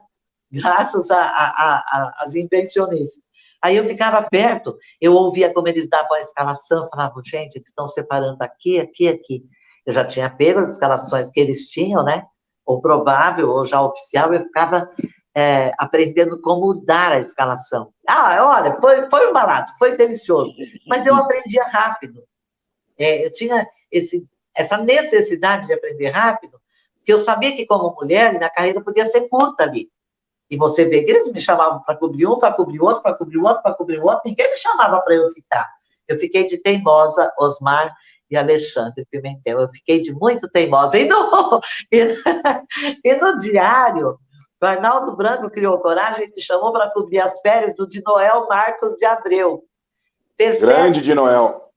graças às invencionistas. Aí eu ficava perto, eu ouvia como eles davam a escalação, falava, gente, eles estão separando aqui, aqui, aqui. Eu já tinha pego as escalações que eles tinham, né? Ou provável, ou já oficial, eu ficava aprendendo como dar a escalação. Olha, foi um barato, foi delicioso. Mas eu aprendia rápido. Eu tinha essa necessidade de aprender rápido, porque eu sabia que, como mulher, minha carreira podia ser curta ali. E você vê que eles me chamavam para cobrir um, para cobrir outro, para cobrir outro, para cobrir outro. Ninguém me chamava para eu ficar. Eu fiquei de teimosa, Osmar e Alexandre Pimentel. Eu fiquei de muito teimosa. E no diário, o Arnaldo Branco criou coragem e me chamou para cobrir as férias do Dinoel Marcos de Abreu. Grande Dinoel.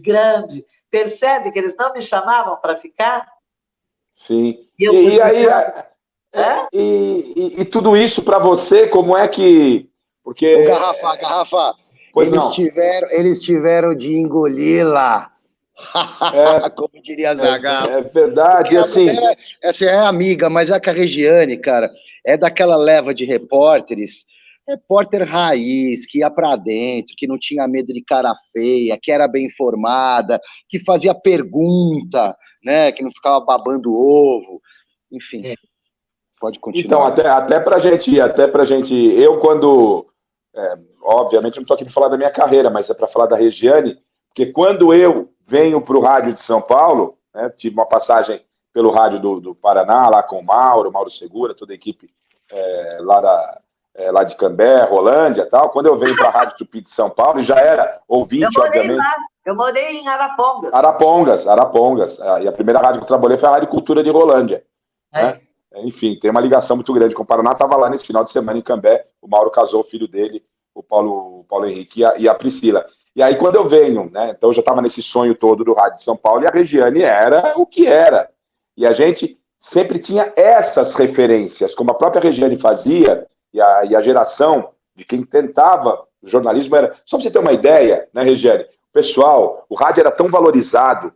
Grande. Percebe que eles não me chamavam para ficar? Sim. E aí, E tudo isso para você, como é que... Porque... Ô, Garrafa, pois não. Eles tiveram de engoli-la. Como diria Zagallo. É verdade, assim... Essa é amiga, mas é que a Regiane, cara, é daquela leva de repórteres, repórter raiz, que ia pra dentro, que não tinha medo de cara feia, que era bem informada, que fazia pergunta, né, que não ficava babando ovo, enfim. Pode continuar. Então, até pra gente, eu quando... obviamente, eu não estou aqui para falar da minha carreira, mas é para falar da Regiane, porque quando eu venho para o rádio de São Paulo, né, tive uma passagem pelo rádio do Paraná, lá com o Mauro Segura, toda a equipe lá de Cambé, Rolândia e tal. Quando eu venho para a Rádio Tupi de São Paulo, já era ouvinte, obviamente. Eu morei em Arapongas. Arapongas. E a primeira rádio que eu trabalhei foi a Rádio Cultura de Rolândia. Né? Enfim, tem uma ligação muito grande com o Paraná. Estava lá nesse final de semana em Cambé. O Mauro casou o filho dele, o Paulo Henrique e a Priscila. E aí, quando eu venho, né, então eu já estava nesse sonho todo do Rádio de São Paulo, e a Regiane era o que era. E a gente sempre tinha essas referências, como a própria Regiane fazia, e a geração de quem tentava o jornalismo era... Só para você ter uma ideia, né, Regiane? Pessoal, o rádio era tão valorizado,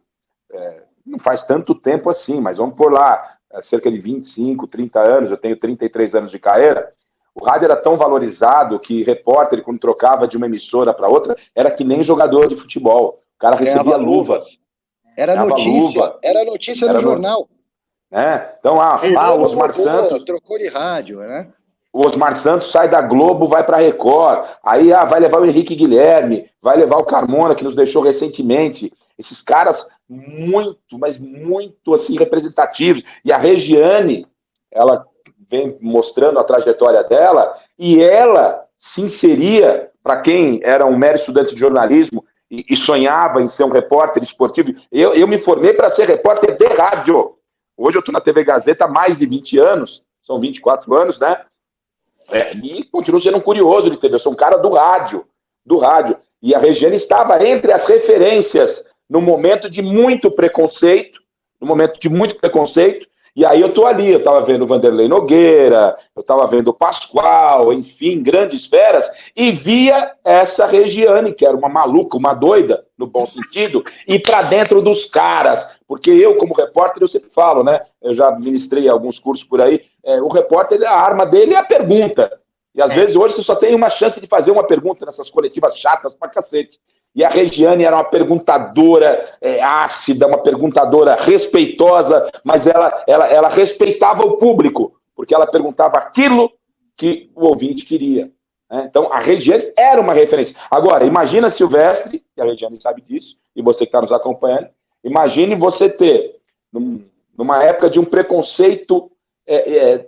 não faz tanto tempo assim, mas vamos por lá, cerca de 25, 30 anos, eu tenho 33 anos de carreira. O rádio era tão valorizado que repórter, quando trocava de uma emissora para outra, era que nem jogador de futebol. O cara recebia luva. Era notícia no jornal. Então, o Osmar Santos... Trocou de rádio, né? O Osmar Santos sai da Globo, vai para a Record. Aí vai levar o Henrique Guilherme, vai levar o Carmona, que nos deixou recentemente. Esses caras muito, mas muito assim, representativos. E a Regiane, ela vem mostrando a trajetória dela, e ela se inseria, para quem era um mero estudante de jornalismo e sonhava em ser um repórter esportivo. Eu me formei para ser repórter de rádio. Hoje eu estou na TV Gazeta há mais de 20 anos, são 24 anos, né? E continuo sendo um curioso de TV, eu sou um cara do rádio. E a Regiane estava entre as referências no momento de muito preconceito, e aí eu estou ali, eu estava vendo o Vanderlei Nogueira, eu estava vendo o Pascoal, enfim, grandes feras, e via essa Regiane, que era uma maluca, uma doida, no bom sentido, e para dentro dos caras, porque eu, como repórter, eu sempre falo, né, eu já ministrei alguns cursos por aí, o repórter, a arma dele é a pergunta, e às vezes hoje você só tem uma chance de fazer uma pergunta nessas coletivas chatas pra cacete. E a Regiane era uma perguntadora ácida, uma perguntadora respeitosa, mas ela respeitava o público, porque ela perguntava aquilo que o ouvinte queria. Né? Então, a Regiane era uma referência. Agora, imagina, Silvestre, e a Regiane sabe disso, e você que está nos acompanhando, imagine você ter, numa época de um preconceito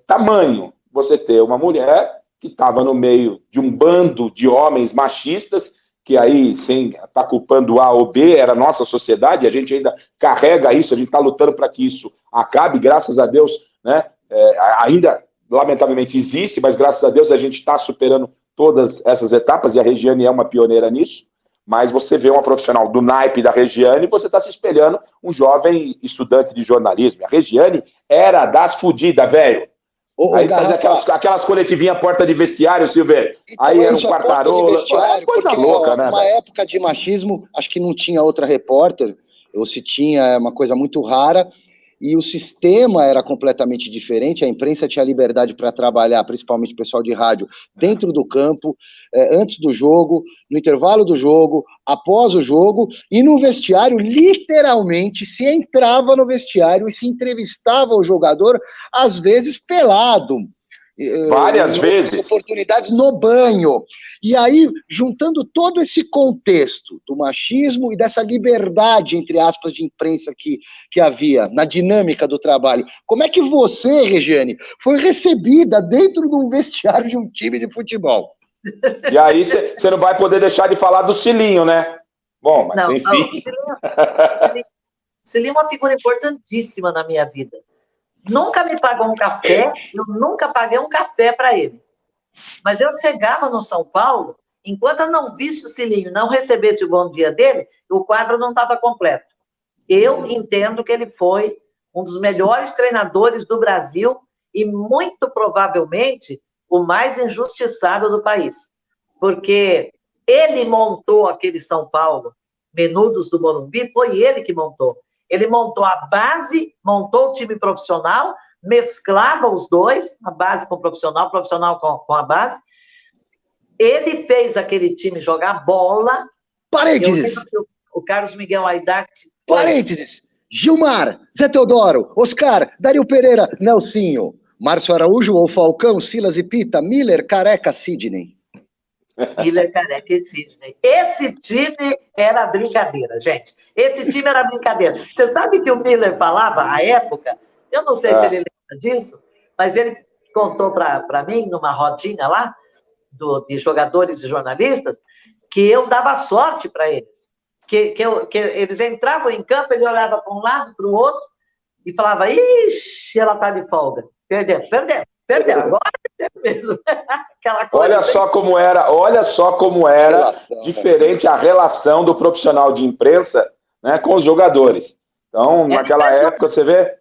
tamanho, você ter uma mulher que estava no meio de um bando de homens machistas, que aí, sem estar culpando A ou B, era a nossa sociedade, a gente ainda carrega isso, a gente está lutando para que isso acabe, graças a Deus, né? Ainda, lamentavelmente, existe, mas graças a Deus a gente está superando todas essas etapas, e a Regiane é uma pioneira nisso, mas você vê uma profissional do naipe da Regiane, você está se espelhando um jovem estudante de jornalismo. A Regiane era das fudidas, velho. Aí fazia aquelas coletivinhas porta de vestiário, Silveira. Então, aí era um quartarola. Coisa louca, né? Numa época de machismo, acho que não tinha outra repórter, ou se tinha, é uma coisa muito rara, e o sistema era completamente diferente, a imprensa tinha liberdade para trabalhar, principalmente o pessoal de rádio, dentro do campo, antes do jogo, no intervalo do jogo, após o jogo, e no vestiário, literalmente, se entrava no vestiário e se entrevistava o jogador, às vezes pelado. Várias vezes. Oportunidades no banho. E aí, juntando todo esse contexto do machismo e dessa liberdade, entre aspas, de imprensa que havia na dinâmica do trabalho, como é que você, Regiane, foi recebida dentro de um vestiário de um time de futebol? E aí você não vai poder deixar de falar do Cilinho, né? Bom, mas não, enfim. Cilinho é uma figura importantíssima na minha vida. Nunca me pagou um café, eu nunca paguei um café para ele. Mas eu chegava no São Paulo, enquanto eu não visse o Cilinho, não recebesse o bom dia dele, o quadro não estava completo. Eu entendo que ele foi um dos melhores treinadores do Brasil e muito provavelmente o mais injustiçado do país, porque ele montou aquele São Paulo, Menudos do Morumbi, foi ele que montou. Ele montou a base, montou o time profissional, mesclava os dois, a base com o profissional com a base. Ele fez aquele time jogar bola. Parênteses. O Carlos Miguel Aidar... Parênteses. Gilmar, Zé Teodoro, Oscar, Dario Pereira, Nelsinho, Márcio Araújo ou Falcão, Silas e Pita, Miller, Careca, Sidney. Miller, Careca e Sidney. Esse time era brincadeira, gente. Esse time era brincadeira. Você sabe que o Miller falava, à época, eu não sei se ele lembra disso, mas ele contou para mim, numa rodinha lá, de jogadores e jornalistas, que eu dava sorte para eles. Que eles entravam em campo, ele olhava para um lado, para o outro, e falava, ixi, ela está de folga. Perdeu. Agora é mesmo. Aquela coisa olha só como era diferente a relação do profissional de imprensa, né, com os jogadores. Então, naquela época, você vê,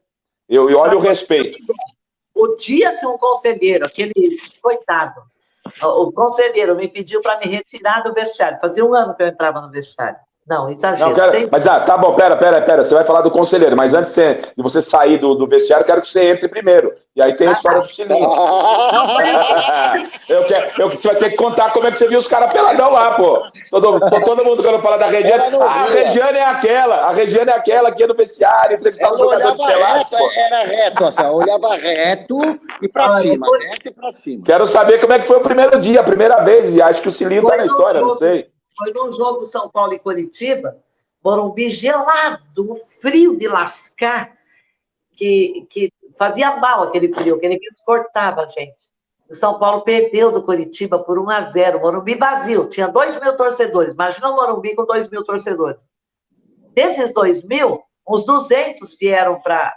e olha o respeito. O dia que um conselheiro, aquele coitado, o conselheiro me pediu para me retirar do vestiário. Fazia 1 ano que eu entrava no vestiário. Não, exagero. Mas tá bom, pera. Você vai falar do conselheiro, mas antes de você sair do vestiário, quero que você entre primeiro. E aí tem a história do Cilinho. Você vai ter que contar como é que você viu os caras peladão lá, pô. Todo mundo, quando fala da Regiane, a Regiane é aquela que ia no vestiário, entrevistava os jogadores pelados, pô. Era reto, assim, olhava reto e pra cima, reto e pra cima. Quero saber como é que foi o primeiro dia, a primeira vez, e acho que o Cilinho tá na história, não sei. Foi num jogo São Paulo e Curitiba, Morumbi gelado, frio de lascar, que fazia mal aquele frio, aquele que cortava a gente. O São Paulo perdeu do Curitiba por 1-0, Morumbi vazio, tinha 2.000 torcedores, imagina o Morumbi com 2.000 torcedores. Desses 2.000, uns 200 vieram para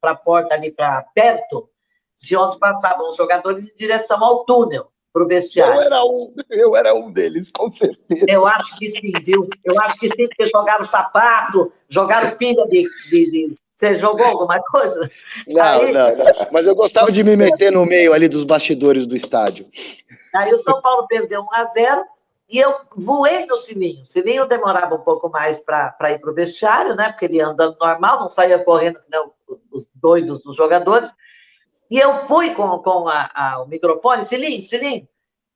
a porta ali, para perto, de onde passavam os jogadores em direção ao túnel. Pro vestiário. Eu era um deles, com certeza. Eu acho que sim, viu? Eu acho que sim, porque jogaram sapato, jogaram pilha de... Você jogou alguma coisa? Não. Mas eu gostava de me meter no meio ali dos bastidores do estádio. Aí o São Paulo perdeu 1-0 e eu voei no Cilinho. O Cilinho demorava um pouco mais para ir pro vestiário, né? Porque ele ia andando normal, não saía correndo, não, os doidos dos jogadores. E eu fui com o microfone, Cilinho.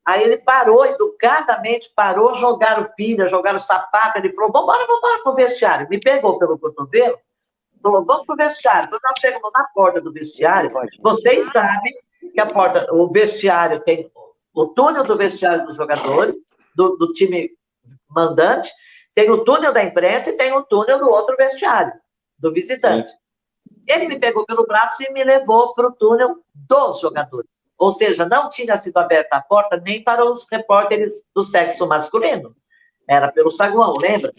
Aí ele parou, educadamente parou, jogaram pilha, jogaram sapato. Ele falou, vamos pro vestiário. Me pegou pelo cotovelo, falou, vamos pro vestiário. Quando nós chegamos na porta do vestiário, vocês sabem que o vestiário tem o túnel do vestiário dos jogadores, do time mandante, tem o túnel da imprensa e tem o túnel do outro vestiário, do visitante. Ele me pegou pelo braço e me levou para o túnel dos jogadores. Ou seja, não tinha sido aberta a porta nem para os repórteres do sexo masculino. Era pelo saguão, lembra?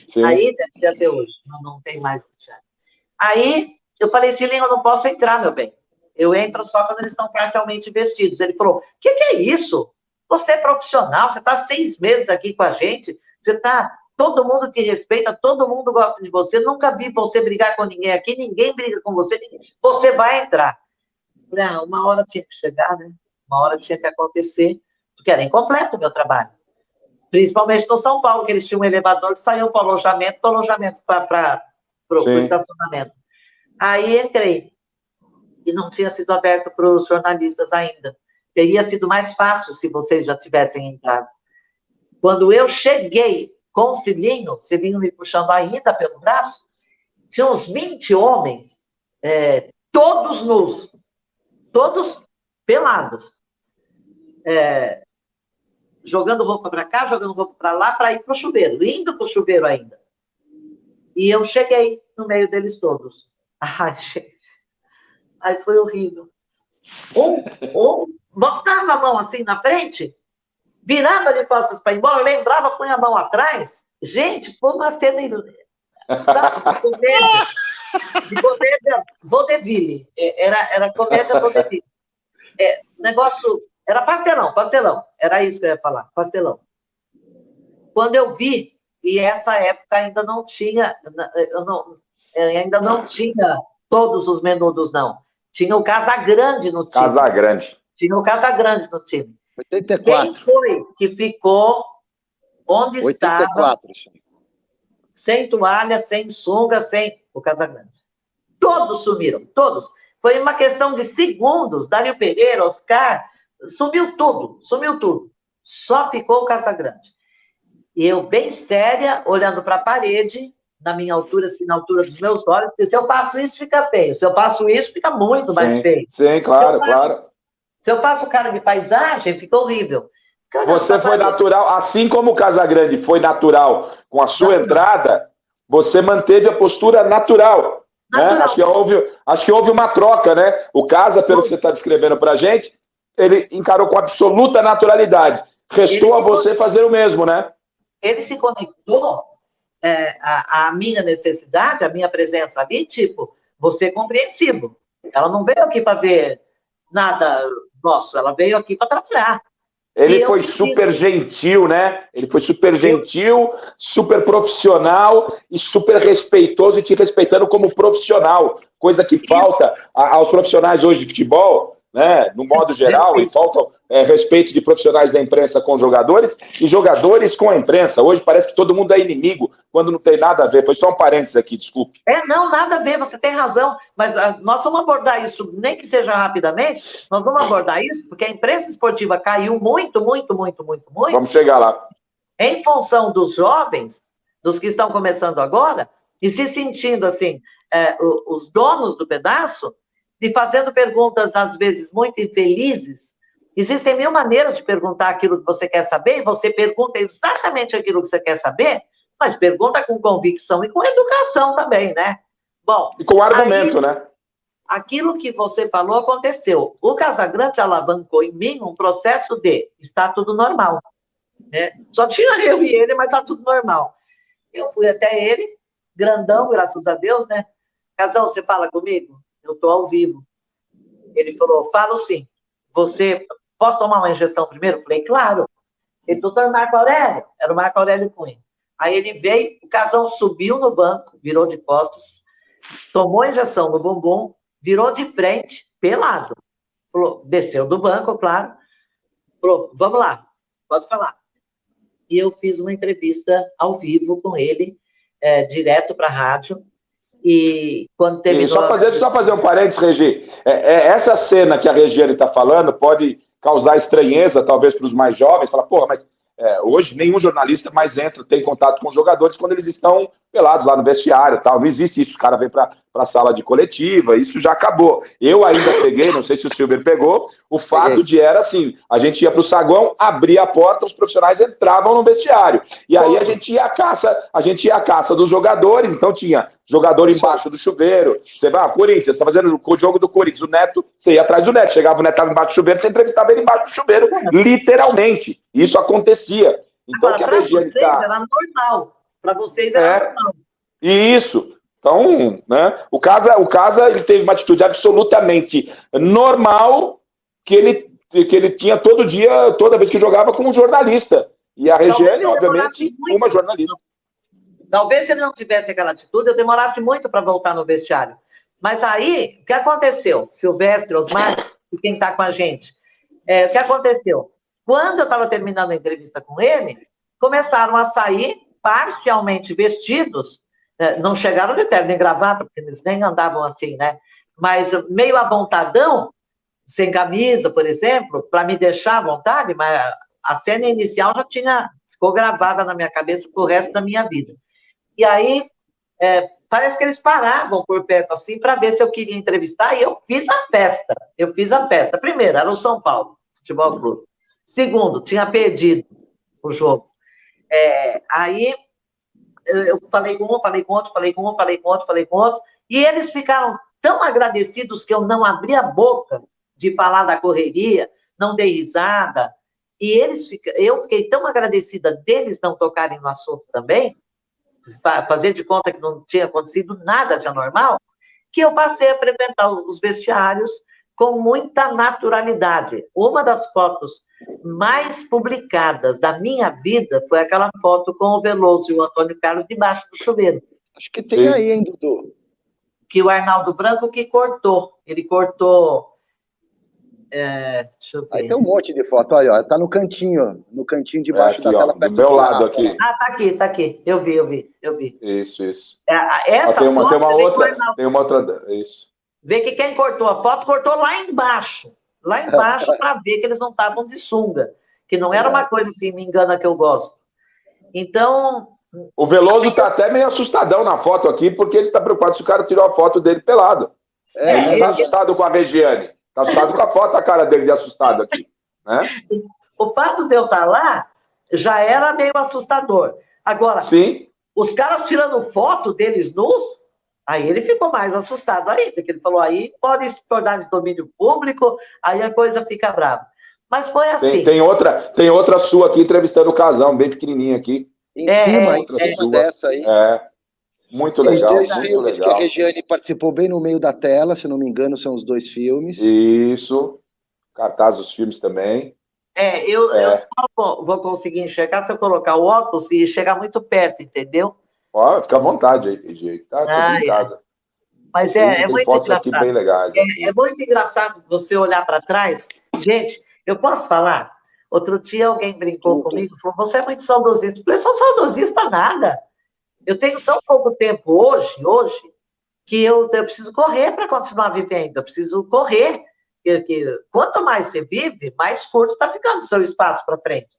Sim. Aí, deve ser até hoje, não tem mais. Aí, eu falei, Cilinho, eu não posso entrar, meu bem. Eu entro só quando eles estão parcialmente vestidos. Ele falou, o que é isso? Você é profissional, você está 6 meses aqui com a gente, todo mundo te respeita, todo mundo gosta de você, nunca vi você brigar com ninguém aqui, ninguém briga com você, você vai entrar. Uma hora tinha que chegar, né? Uma hora tinha que acontecer, porque era incompleto o meu trabalho. Principalmente no São Paulo, que eles tinham um elevador que saiu para o alojamento para o estacionamento. Aí entrei, e não tinha sido aberto para os jornalistas ainda. Teria sido mais fácil se vocês já tivessem entrado. Quando eu cheguei com o Cilinho me puxando ainda pelo braço, tinha uns 20 homens, todos nus, todos pelados, jogando roupa para cá, jogando roupa para lá, para ir para o chuveiro, indo para o chuveiro ainda. E eu cheguei no meio deles todos. Ai, gente, aí foi horrível. Botava a mão assim na frente, virava de costas para ir embora, lembrava, punha a mão atrás. Gente, foi uma cena, sabe, de comédia vaudeville. Era comédia vaudeville. Negócio, era pastelão. Era isso que eu ia falar, pastelão. Quando eu vi, e essa época ainda não tinha, ainda não tinha todos os menudos, não. Tinha o Casagrande no time. Casagrande. Tinha o Casagrande no time. 84. Quem foi que ficou onde 84, estava, sem toalha, sem sunga, sem o Casagrande? Todos sumiram, todos. Foi uma questão de segundos. Dário Pereira, Oscar, sumiu tudo, sumiu tudo. Só ficou o Casagrande. E eu, bem séria, olhando para a parede, na minha altura, assim, na altura dos meus olhos, porque se eu faço isso, fica feio. Se eu faço isso, fica muito mais feio. Sim, claro, claro. Se eu faço cara de paisagem, fica horrível. Você foi natural, assim como o Casagrande foi natural com a sua entrada, você manteve a postura natural. Né? Acho que houve uma troca, né? O Casa, pelo que você está descrevendo para a gente, ele encarou com absoluta naturalidade. Restou a você fazer o mesmo, né? Ele se conectou à minha necessidade, à minha presença ali, tipo, você é compreensivo. Ela não veio aqui para ver nada nosso, ela veio aqui para trabalhar. Ele foi super gentil, né? Ele foi super gentil, super profissional e super respeitoso e te respeitando como profissional, coisa que falta aos profissionais hoje de futebol, né? No modo geral, e falta respeito de profissionais da imprensa com jogadores e jogadores com a imprensa. Hoje parece que todo mundo é inimigo, quando não tem nada a ver. Foi só um parênteses aqui, desculpe. Não, nada a ver, você tem razão, mas nós vamos abordar isso, nem que seja rapidamente, nós vamos abordar isso, porque a imprensa esportiva caiu muito. Vamos chegar lá. Em função dos jovens, dos que estão começando agora, e se sentindo, assim, os donos do pedaço, e fazendo perguntas, às vezes, muito infelizes. Existem 1000 maneiras de perguntar aquilo que você quer saber, e você pergunta exatamente aquilo que você quer saber, mas pergunta com convicção e com educação também, né? Bom, e com argumento, né? Aquilo que você falou aconteceu. O Casagrande alavancou em mim um processo de está tudo normal. Né? Só tinha eu e ele, mas está tudo normal. Eu fui até ele, grandão, graças a Deus, né? Casão, você fala comigo? Eu estou ao vivo. Ele falou, falo sim. Posso tomar uma injeção primeiro? Eu falei, claro. Ele, doutor Marco Aurélio. Era o Marco Aurélio Cunha. Aí ele veio, o Casão subiu no banco, virou de costas, tomou a injeção no bumbum, virou de frente, pelado. Falou, desceu do banco, claro. Falou, vamos lá, pode falar. E eu fiz uma entrevista ao vivo com ele, direto para a rádio. E quando terminou... Só fazer um parênteses, Regi. Essa cena que a Regiane está falando pode causar estranheza, talvez, para os mais jovens. Falar, porra, mas hoje nenhum jornalista mais tem contato com os jogadores quando eles estão pelados lá no vestiário, tal. Não existe isso. O cara vem para a sala de coletiva, isso já acabou. Eu ainda peguei, não sei se o Silver pegou, o fato de era assim, a gente ia para o saguão, abria a porta, os profissionais entravam no vestiário. E aí a gente ia à caça dos jogadores, então tinha jogador embaixo do chuveiro. Você vai, Corinthians, você está fazendo o jogo do Corinthians, o Neto, você ia atrás do Neto, chegava o Neto estava embaixo do chuveiro, você entrevistava ele embaixo do chuveiro, literalmente. Isso acontecia. Então, agora, para vocês era normal. Para vocês era normal. Isso. Então, né, o Casa ele teve uma atitude absolutamente normal que ele tinha todo dia, toda vez que jogava, como jornalista. E a Regiane, obviamente, uma jornalista. Talvez se ele não tivesse aquela atitude, eu demorasse muito para voltar no vestiário. Mas aí, o que aconteceu? Silvestre, Osmar, e quem está com a gente. O que aconteceu? Quando eu estava terminando a entrevista com ele, começaram a sair parcialmente vestidos, não chegaram de terno e gravata, porque eles nem andavam assim, né? Mas meio avontadão, sem camisa, por exemplo, para me deixar à vontade, mas a cena inicial ficou gravada na minha cabeça pro resto da minha vida. E aí, parece que eles paravam por perto, assim, para ver se eu queria entrevistar, e eu fiz a festa. Primeiro, era o São Paulo Futebol Clube. Segundo, tinha perdido o jogo. Aí, eu falei com um, falei com outro, e eles ficaram tão agradecidos que eu não abri a boca de falar da correria, não dei risada, e eu fiquei tão agradecida deles não tocarem no assunto também, fazer de conta que não tinha acontecido nada de anormal, que eu passei a frequentar os vestiários com muita naturalidade. Uma das fotos mais publicadas da minha vida foi aquela foto com o Veloso e o Antônio Carlos debaixo do chuveiro. Acho que tem aí, hein, Dudu? que o Arnaldo Branco que cortou. Ele cortou... deixa eu ver. Aí tem um monte de foto, aí, ó, tá no cantinho de baixo aqui, da tela. ó, do meu lado aqui. Ah, tá aqui. Eu vi. Isso. Essa tem uma foto, outra, isso. vê que quem cortou a foto, cortou lá embaixo para ver que eles não estavam de sunga, que não era uma coisa assim, me engana que eu gosto. Então... O Veloso tá até meio assustadão na foto aqui, porque ele tá preocupado se o cara tirou a foto dele pelado. Ele não tá assustado com a Regiane, tá assustado com a foto, a cara dele de assustado aqui, né? O fato de eu estar lá já era meio assustador. Agora, sim, os caras tirando foto deles nus, aí ele ficou mais assustado ainda, porque ele falou, aí pode se tornar de domínio público, aí a coisa fica brava. Mas foi assim. Tem outra sua aqui entrevistando o casal, bem pequenininha aqui. Em cima dessa aí. Muito legal. Os 2 filmes que a Regiane participou bem no meio da tela, se não me engano, são os 2 filmes. Isso. Cartaz dos filmes também. Eu só vou conseguir enxergar se eu colocar o óculos e chegar muito perto, entendeu? Ó, fica à vontade aí, PG. Tá tudo em casa. Mas é muito fotos engraçado. Aqui bem legais. É muito engraçado você olhar para trás. Gente, eu posso falar? Outro dia alguém brincou comigo e falou, você é muito saudosista. Eu falei, sou saudosista nada. Eu tenho tão pouco tempo hoje, que eu preciso correr para continuar vivendo. Eu preciso correr. Quanto mais você vive, mais curto está ficando o seu espaço para frente.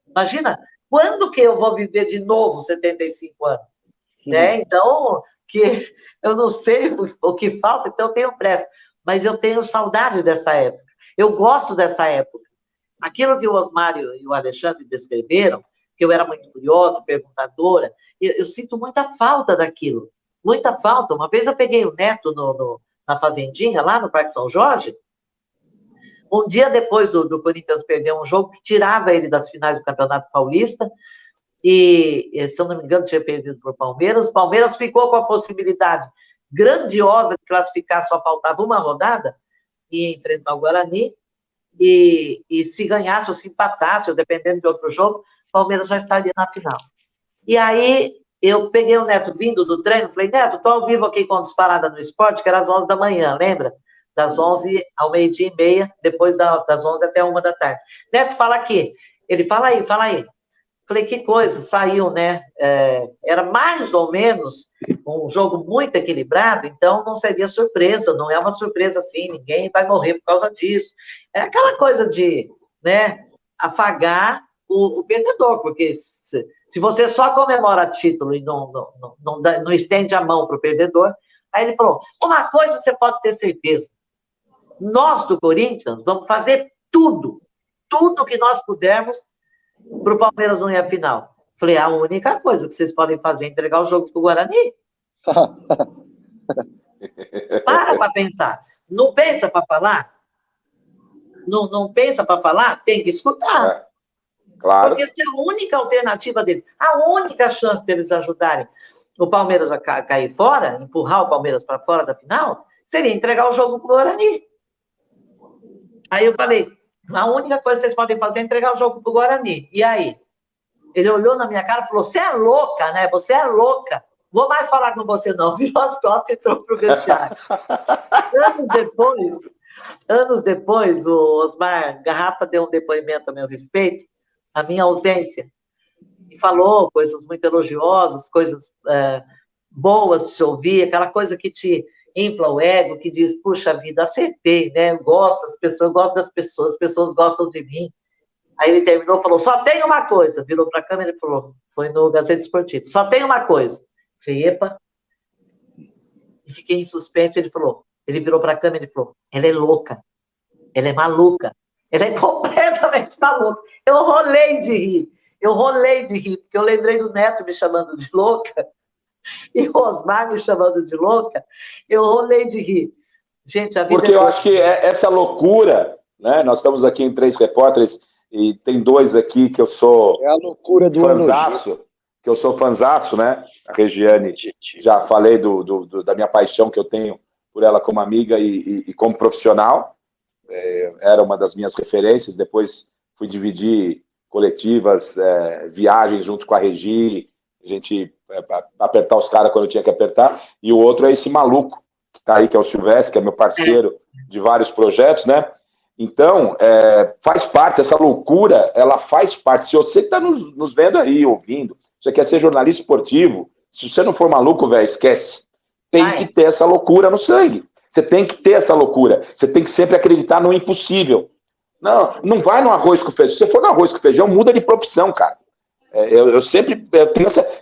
Imagina, quando que eu vou viver de novo 75 anos? Né? Então, que eu não sei o que falta, então eu tenho pressa. Mas eu tenho saudade dessa época. Eu gosto dessa época. Aquilo que o Osmar e o Alexandre descreveram, que eu era muito curiosa, perguntadora, eu sinto muita falta daquilo. Muita falta. Uma vez eu peguei o neto na fazendinha, lá no Parque São Jorge. Um dia depois do Corinthians perder um jogo que tirava ele das finais do Campeonato Paulista, e, se eu não me engano, tinha perdido para o Palmeiras. O Palmeiras ficou com a possibilidade grandiosa de classificar, só faltava uma rodada, e enfrentar o Guarani, e se ganhasse ou se empatasse, ou dependendo de outro jogo, o Palmeiras já estaria na final. E aí, eu peguei o Neto vindo do treino, falei, Neto, estou ao vivo aqui com Disparada no Esporte, que era às 11 da manhã, lembra? Das 11 ao 12h30, depois das 11 até 1 da tarde. Neto, fala aqui. Ele, fala aí. Falei, que coisa, saiu, né? Era mais ou menos um jogo muito equilibrado, então não seria surpresa, não é uma surpresa assim, ninguém vai morrer por causa disso. É aquela coisa de, né, afagar o perdedor, porque se você só comemora título e não estende a mão para o perdedor, aí ele falou, uma coisa você pode ter certeza, nós do Corinthians vamos fazer tudo que nós pudermos para o Palmeiras não ir à final. Falei, a única coisa que vocês podem fazer é entregar o jogo para o Guarani. Para pensar. Não pensa para falar? Não pensa para falar? Tem que escutar. Claro. Porque se a única alternativa deles, a única chance deles ajudarem o Palmeiras a cair fora, empurrar o Palmeiras para fora da final, seria entregar o jogo para o Guarani. Aí eu falei, a única coisa que vocês podem fazer é entregar o jogo para o Guarani. E aí? Ele olhou na minha cara e falou, você é louca, né? Você é louca. Vou mais falar com você não. Virou as costas e entrou para o vestiário. Anos depois, o Osmar Garrafa deu um depoimento a meu respeito, a minha ausência, e falou coisas muito elogiosas, coisas boas de se ouvir, aquela coisa que te infla o ego, que diz, puxa vida, acertei, né? Eu gosto das pessoas, as pessoas gostam de mim. Aí ele terminou e falou, só tem uma coisa. Virou para a câmera e falou, foi no Gazeta Esportivo, só tem uma coisa. Falei, epa. E fiquei em suspense, ele virou para a câmera e falou, ela é louca, ela é maluca, ela é completamente maluca. Eu rolei de rir, porque eu lembrei do Neto me chamando de louca, e o Osmar me chamando de louca, eu rolei de rir. Gente, a vida porque eu acho que essa loucura, né? Nós estamos aqui em 3 repórteres, e tem 2 aqui que eu sou a loucura do fanzaço, que eu sou fanzaço, né? A Regiane, já falei da minha paixão que eu tenho por ela como amiga e como profissional. Era uma das minhas referências. Depois fui dividir coletivas, viagens junto com a Regi, a gente apertar os caras quando eu tinha que apertar. E o outro é esse maluco, que está aí, que é o Silvestre, que é meu parceiro de vários projetos, né? Então, faz parte, essa loucura, ela faz parte. Se você está nos vendo aí, ouvindo, você quer ser jornalista esportivo, se você não for maluco, velho, esquece. Tem que ter essa loucura no sangue. Você tem que ter essa loucura. Você tem que sempre acreditar no impossível. Não vai no arroz com feijão. Se você for no arroz com feijão, muda de profissão, cara. Eu tenho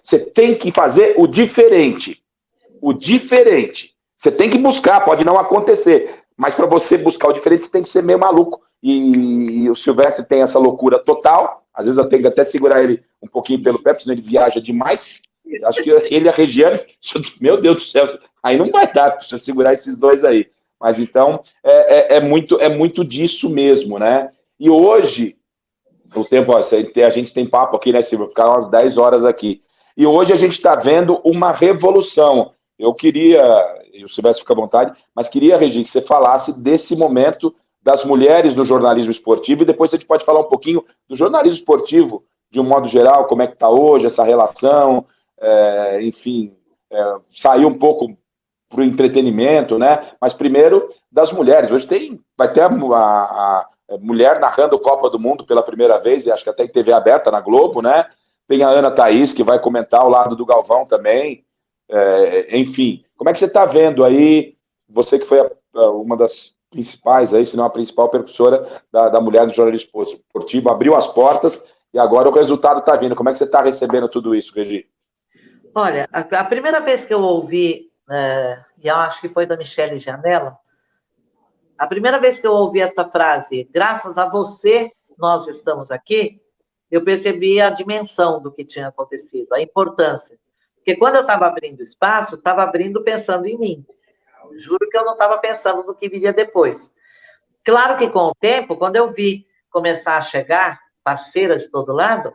você tem que fazer o diferente. O diferente. Você tem que buscar, pode não acontecer. Mas para você buscar o diferente, você tem que ser meio maluco. E o Silvestre tem essa loucura total. Às vezes eu tenho que até segurar ele um pouquinho pelo pé, senão ele viaja demais. Acho que ele e a Regiane, meu Deus do céu, aí não vai dar para você segurar esses dois aí. Mas então, é muito disso mesmo, né? E hoje, o tempo, a gente tem papo aqui, né, Silvio? Ficar umas 10 horas aqui. E hoje a gente está vendo uma revolução. Eu queria, e o Silvestre fica à vontade, mas queria, Regi, que você falasse desse momento das mulheres do jornalismo esportivo, e depois a gente pode falar um pouquinho do jornalismo esportivo, de um modo geral, como é que está hoje, essa relação, enfim, sair um pouco para o entretenimento, né? Mas primeiro das mulheres. Hoje vai ter a mulher narrando a Copa do Mundo pela primeira vez, e acho que até em TV aberta na Globo, né? Tem a Ana Thaís, que vai comentar ao lado do Galvão também. Enfim, como é que você está vendo aí, você que foi uma das principais, aí, se não a principal percussora da mulher do jornalismo esportivo, abriu as portas e agora o resultado está vindo. Como é que você está recebendo tudo isso, Regi? Olha, a primeira vez que eu ouvi, e eu acho que foi da Michele Janela, a primeira vez que eu ouvi essa frase, graças a você, nós estamos aqui, eu percebi a dimensão do que tinha acontecido, a importância. Porque quando eu estava abrindo espaço, estava abrindo pensando em mim. Juro que eu não estava pensando no que viria depois. Claro que com o tempo, quando eu vi começar a chegar parceiras de todo lado,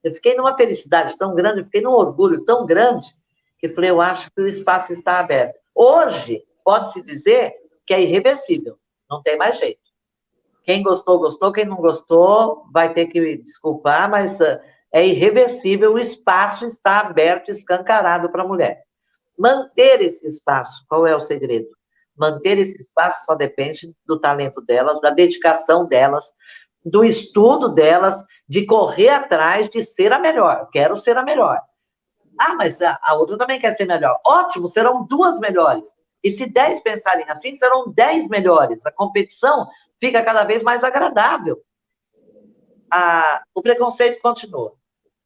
eu fiquei numa felicidade tão grande, eu fiquei num orgulho tão grande, que eu falei, eu acho que o espaço está aberto. Hoje, pode-se dizer que é irreversível, não tem mais jeito. Quem gostou, gostou, quem não gostou, vai ter que desculpar, mas é irreversível, o espaço está aberto, escancarado para a mulher. Manter esse espaço, qual é o segredo? Manter esse espaço só depende do talento delas, da dedicação delas, do estudo delas, de correr atrás de ser a melhor. Quero ser a melhor. Ah, mas a outra também quer ser melhor. Ótimo, serão 2 melhores. E se 10 pensarem assim, serão 10 melhores. A competição fica cada vez mais agradável. O preconceito continua.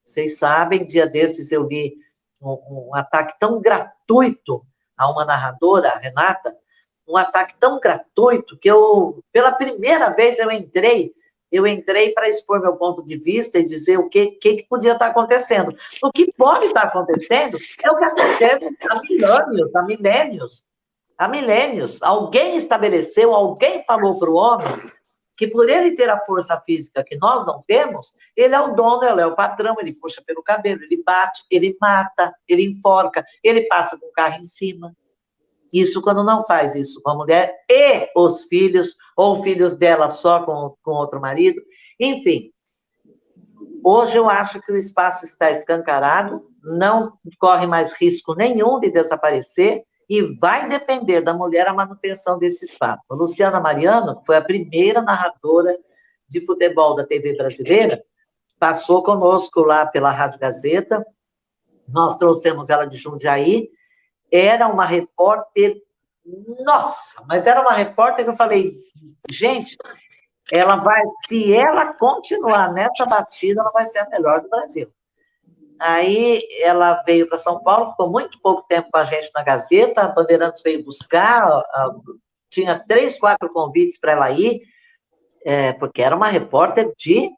Vocês sabem, dia desses eu li um ataque tão gratuito a uma narradora, a Renata, um ataque tão gratuito que eu, pela primeira vez, eu entrei para expor meu ponto de vista e dizer o que podia estar acontecendo. O que pode estar acontecendo é o que acontece há milênios. Alguém estabeleceu, alguém falou para o homem que por ele ter a força física que nós não temos, ele é o dono, ele é o patrão, ele puxa pelo cabelo, ele bate, ele mata, ele enforca, ele passa com o carro em cima. Isso quando não faz isso com a mulher e os filhos, ou filhos dela só com outro marido. Enfim, hoje eu acho que o espaço está escancarado, não corre mais risco nenhum de desaparecer, e vai depender da mulher a manutenção desse espaço. A Luciana Mariano foi a primeira narradora de futebol da TV brasileira, passou conosco lá pela Rádio Gazeta, nós trouxemos ela de Jundiaí, era uma repórter, nossa, mas era uma repórter que eu falei, gente, se ela continuar nessa batida, ela vai ser a melhor do Brasil. Aí ela veio para São Paulo, ficou muito pouco tempo com a gente na Gazeta, a Bandeirantes veio buscar, tinha 3, 4 convites para ela ir, porque era uma repórter de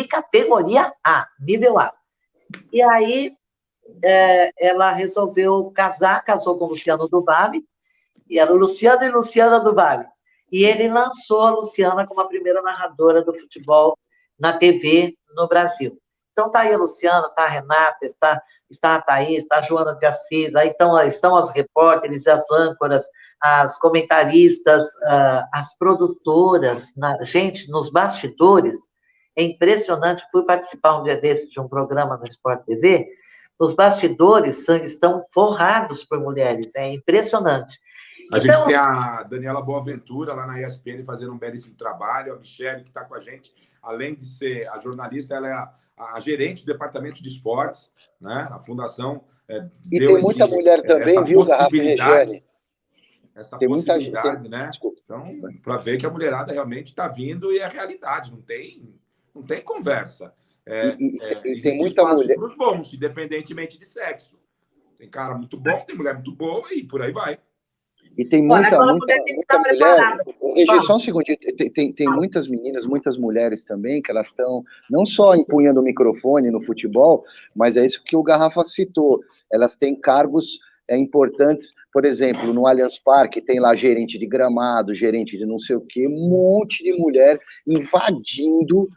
categoria A, nível A. E aí ela resolveu casou com o Luciano do Vale, e era o Luciano e Luciana do Vale. E ele lançou a Luciana como a primeira narradora do futebol na TV no Brasil. Então, está aí a Luciana, está a Renata, está a Thaís, está a Joana de Assis, aí estão as repórteres, as âncoras, as comentaristas, as produtoras. Gente, nos bastidores, é impressionante, fui participar um dia desses de um programa no Sport TV, os bastidores estão forrados por mulheres, é impressionante. A gente tem a Daniela Boaventura lá na ESPN fazendo um belíssimo trabalho, a Michelle, que está com a gente, além de ser a jornalista, ela é a gerente do departamento de esportes, né? A fundação e deu tem muita mulher também, viu, Garrafa e Regiane? Essa tem possibilidade, muita... né? Desculpa. Então, para ver que a mulherada realmente está vindo e é realidade, não tem conversa. E Existe tem muita espaço mulher... para os bons, independentemente de sexo. Tem cara muito bom, tem mulher muito boa e por aí vai. E tem muita mulher... Regi, só um segundinho. Tem muitas meninas, muitas mulheres também, que elas estão não só empunhando o microfone no futebol, mas é isso que o Garrafa citou. Elas têm cargos importantes, por exemplo, no Allianz Parque tem lá gerente de gramado, gerente de não sei o quê, um monte de mulher invadindo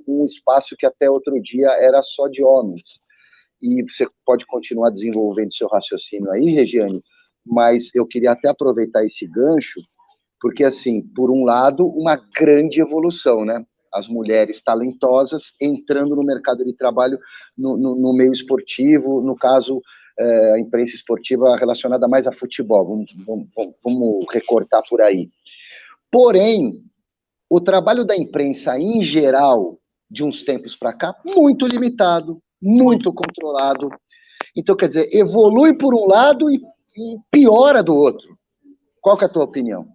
um espaço que até outro dia era só de homens. E você pode continuar desenvolvendo seu raciocínio aí, Regiane, mas eu queria até aproveitar esse gancho, porque, assim, por um lado, uma grande evolução, né? As mulheres talentosas entrando no mercado de trabalho no meio esportivo, no caso, a imprensa esportiva relacionada mais a futebol, vamos recortar por aí. Porém, o trabalho da imprensa, em geral, de uns tempos para cá, muito limitado, muito controlado. Então, quer dizer, evolui por um lado e piora do outro. Qual que é a tua opinião?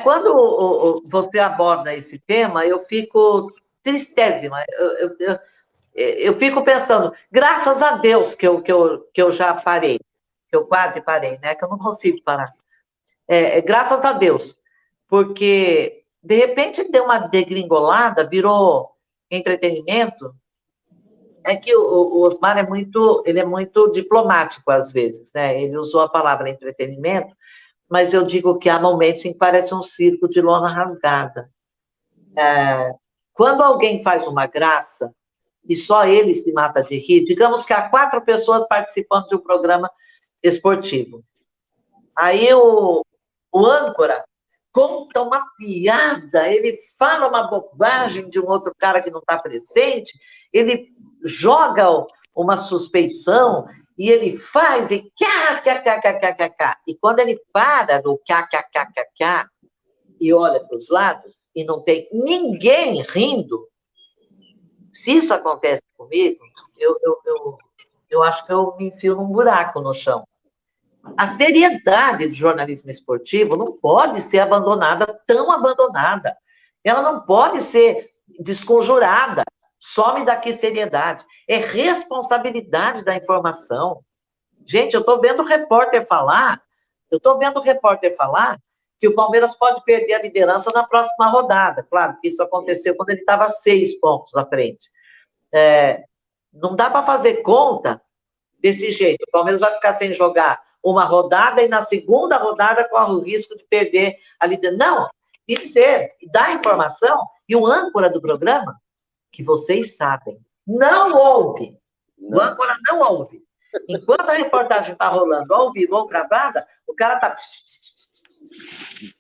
Quando você aborda esse tema, eu fico tristésima. Eu fico pensando, graças a Deus que eu já parei, que eu quase parei, né? Que eu não consigo parar. Graças a Deus, porque de repente deu uma degringolada, virou entretenimento. É que o Osmar ele é muito diplomático às vezes, né? Ele usou a palavra entretenimento, mas eu digo que há momentos em que parece um circo de lona rasgada. Quando alguém faz uma graça e só ele se mata de rir, digamos que há 4 pessoas participando de um programa esportivo. Aí o âncora conta uma piada, ele fala uma bobagem de um outro cara que não está presente, ele joga uma suspeição e ele faz e e quando ele para do e olha para os lados e não tem ninguém rindo, se isso acontece comigo, eu acho que eu me enfio num buraco no chão. A seriedade do jornalismo esportivo não pode ser abandonada, tão abandonada. Ela não pode ser desconjurada. Some daqui seriedade. É responsabilidade da informação. Gente, eu estou vendo o repórter falar, que o Palmeiras pode perder a liderança na próxima rodada. Claro que isso aconteceu quando ele estava 6 pontos à frente. Não dá para fazer conta desse jeito. O Palmeiras vai ficar sem jogar uma rodada e na segunda rodada corre o risco de perder a liderança. Não, dizer, dar informação, e o âncora do programa, que vocês sabem, não ouve. O âncora não ouve. Enquanto a reportagem está rolando ao vivo ou gravada, o cara está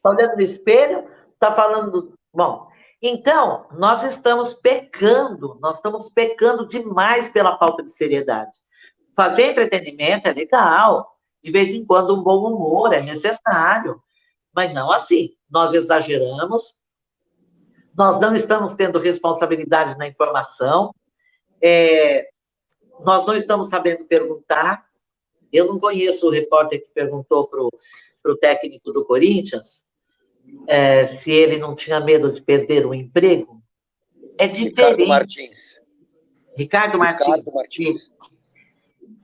olhando no espelho, está falando... Bom, então, nós estamos pecando demais pela falta de seriedade. Fazer entretenimento é legal, de vez em quando um bom humor é necessário, mas não assim. Nós exageramos, nós não estamos tendo responsabilidade na informação, nós não estamos sabendo perguntar. Eu não conheço o repórter que perguntou para o técnico do Corinthians se ele não tinha medo de perder o emprego. É diferente. Ricardo Martins.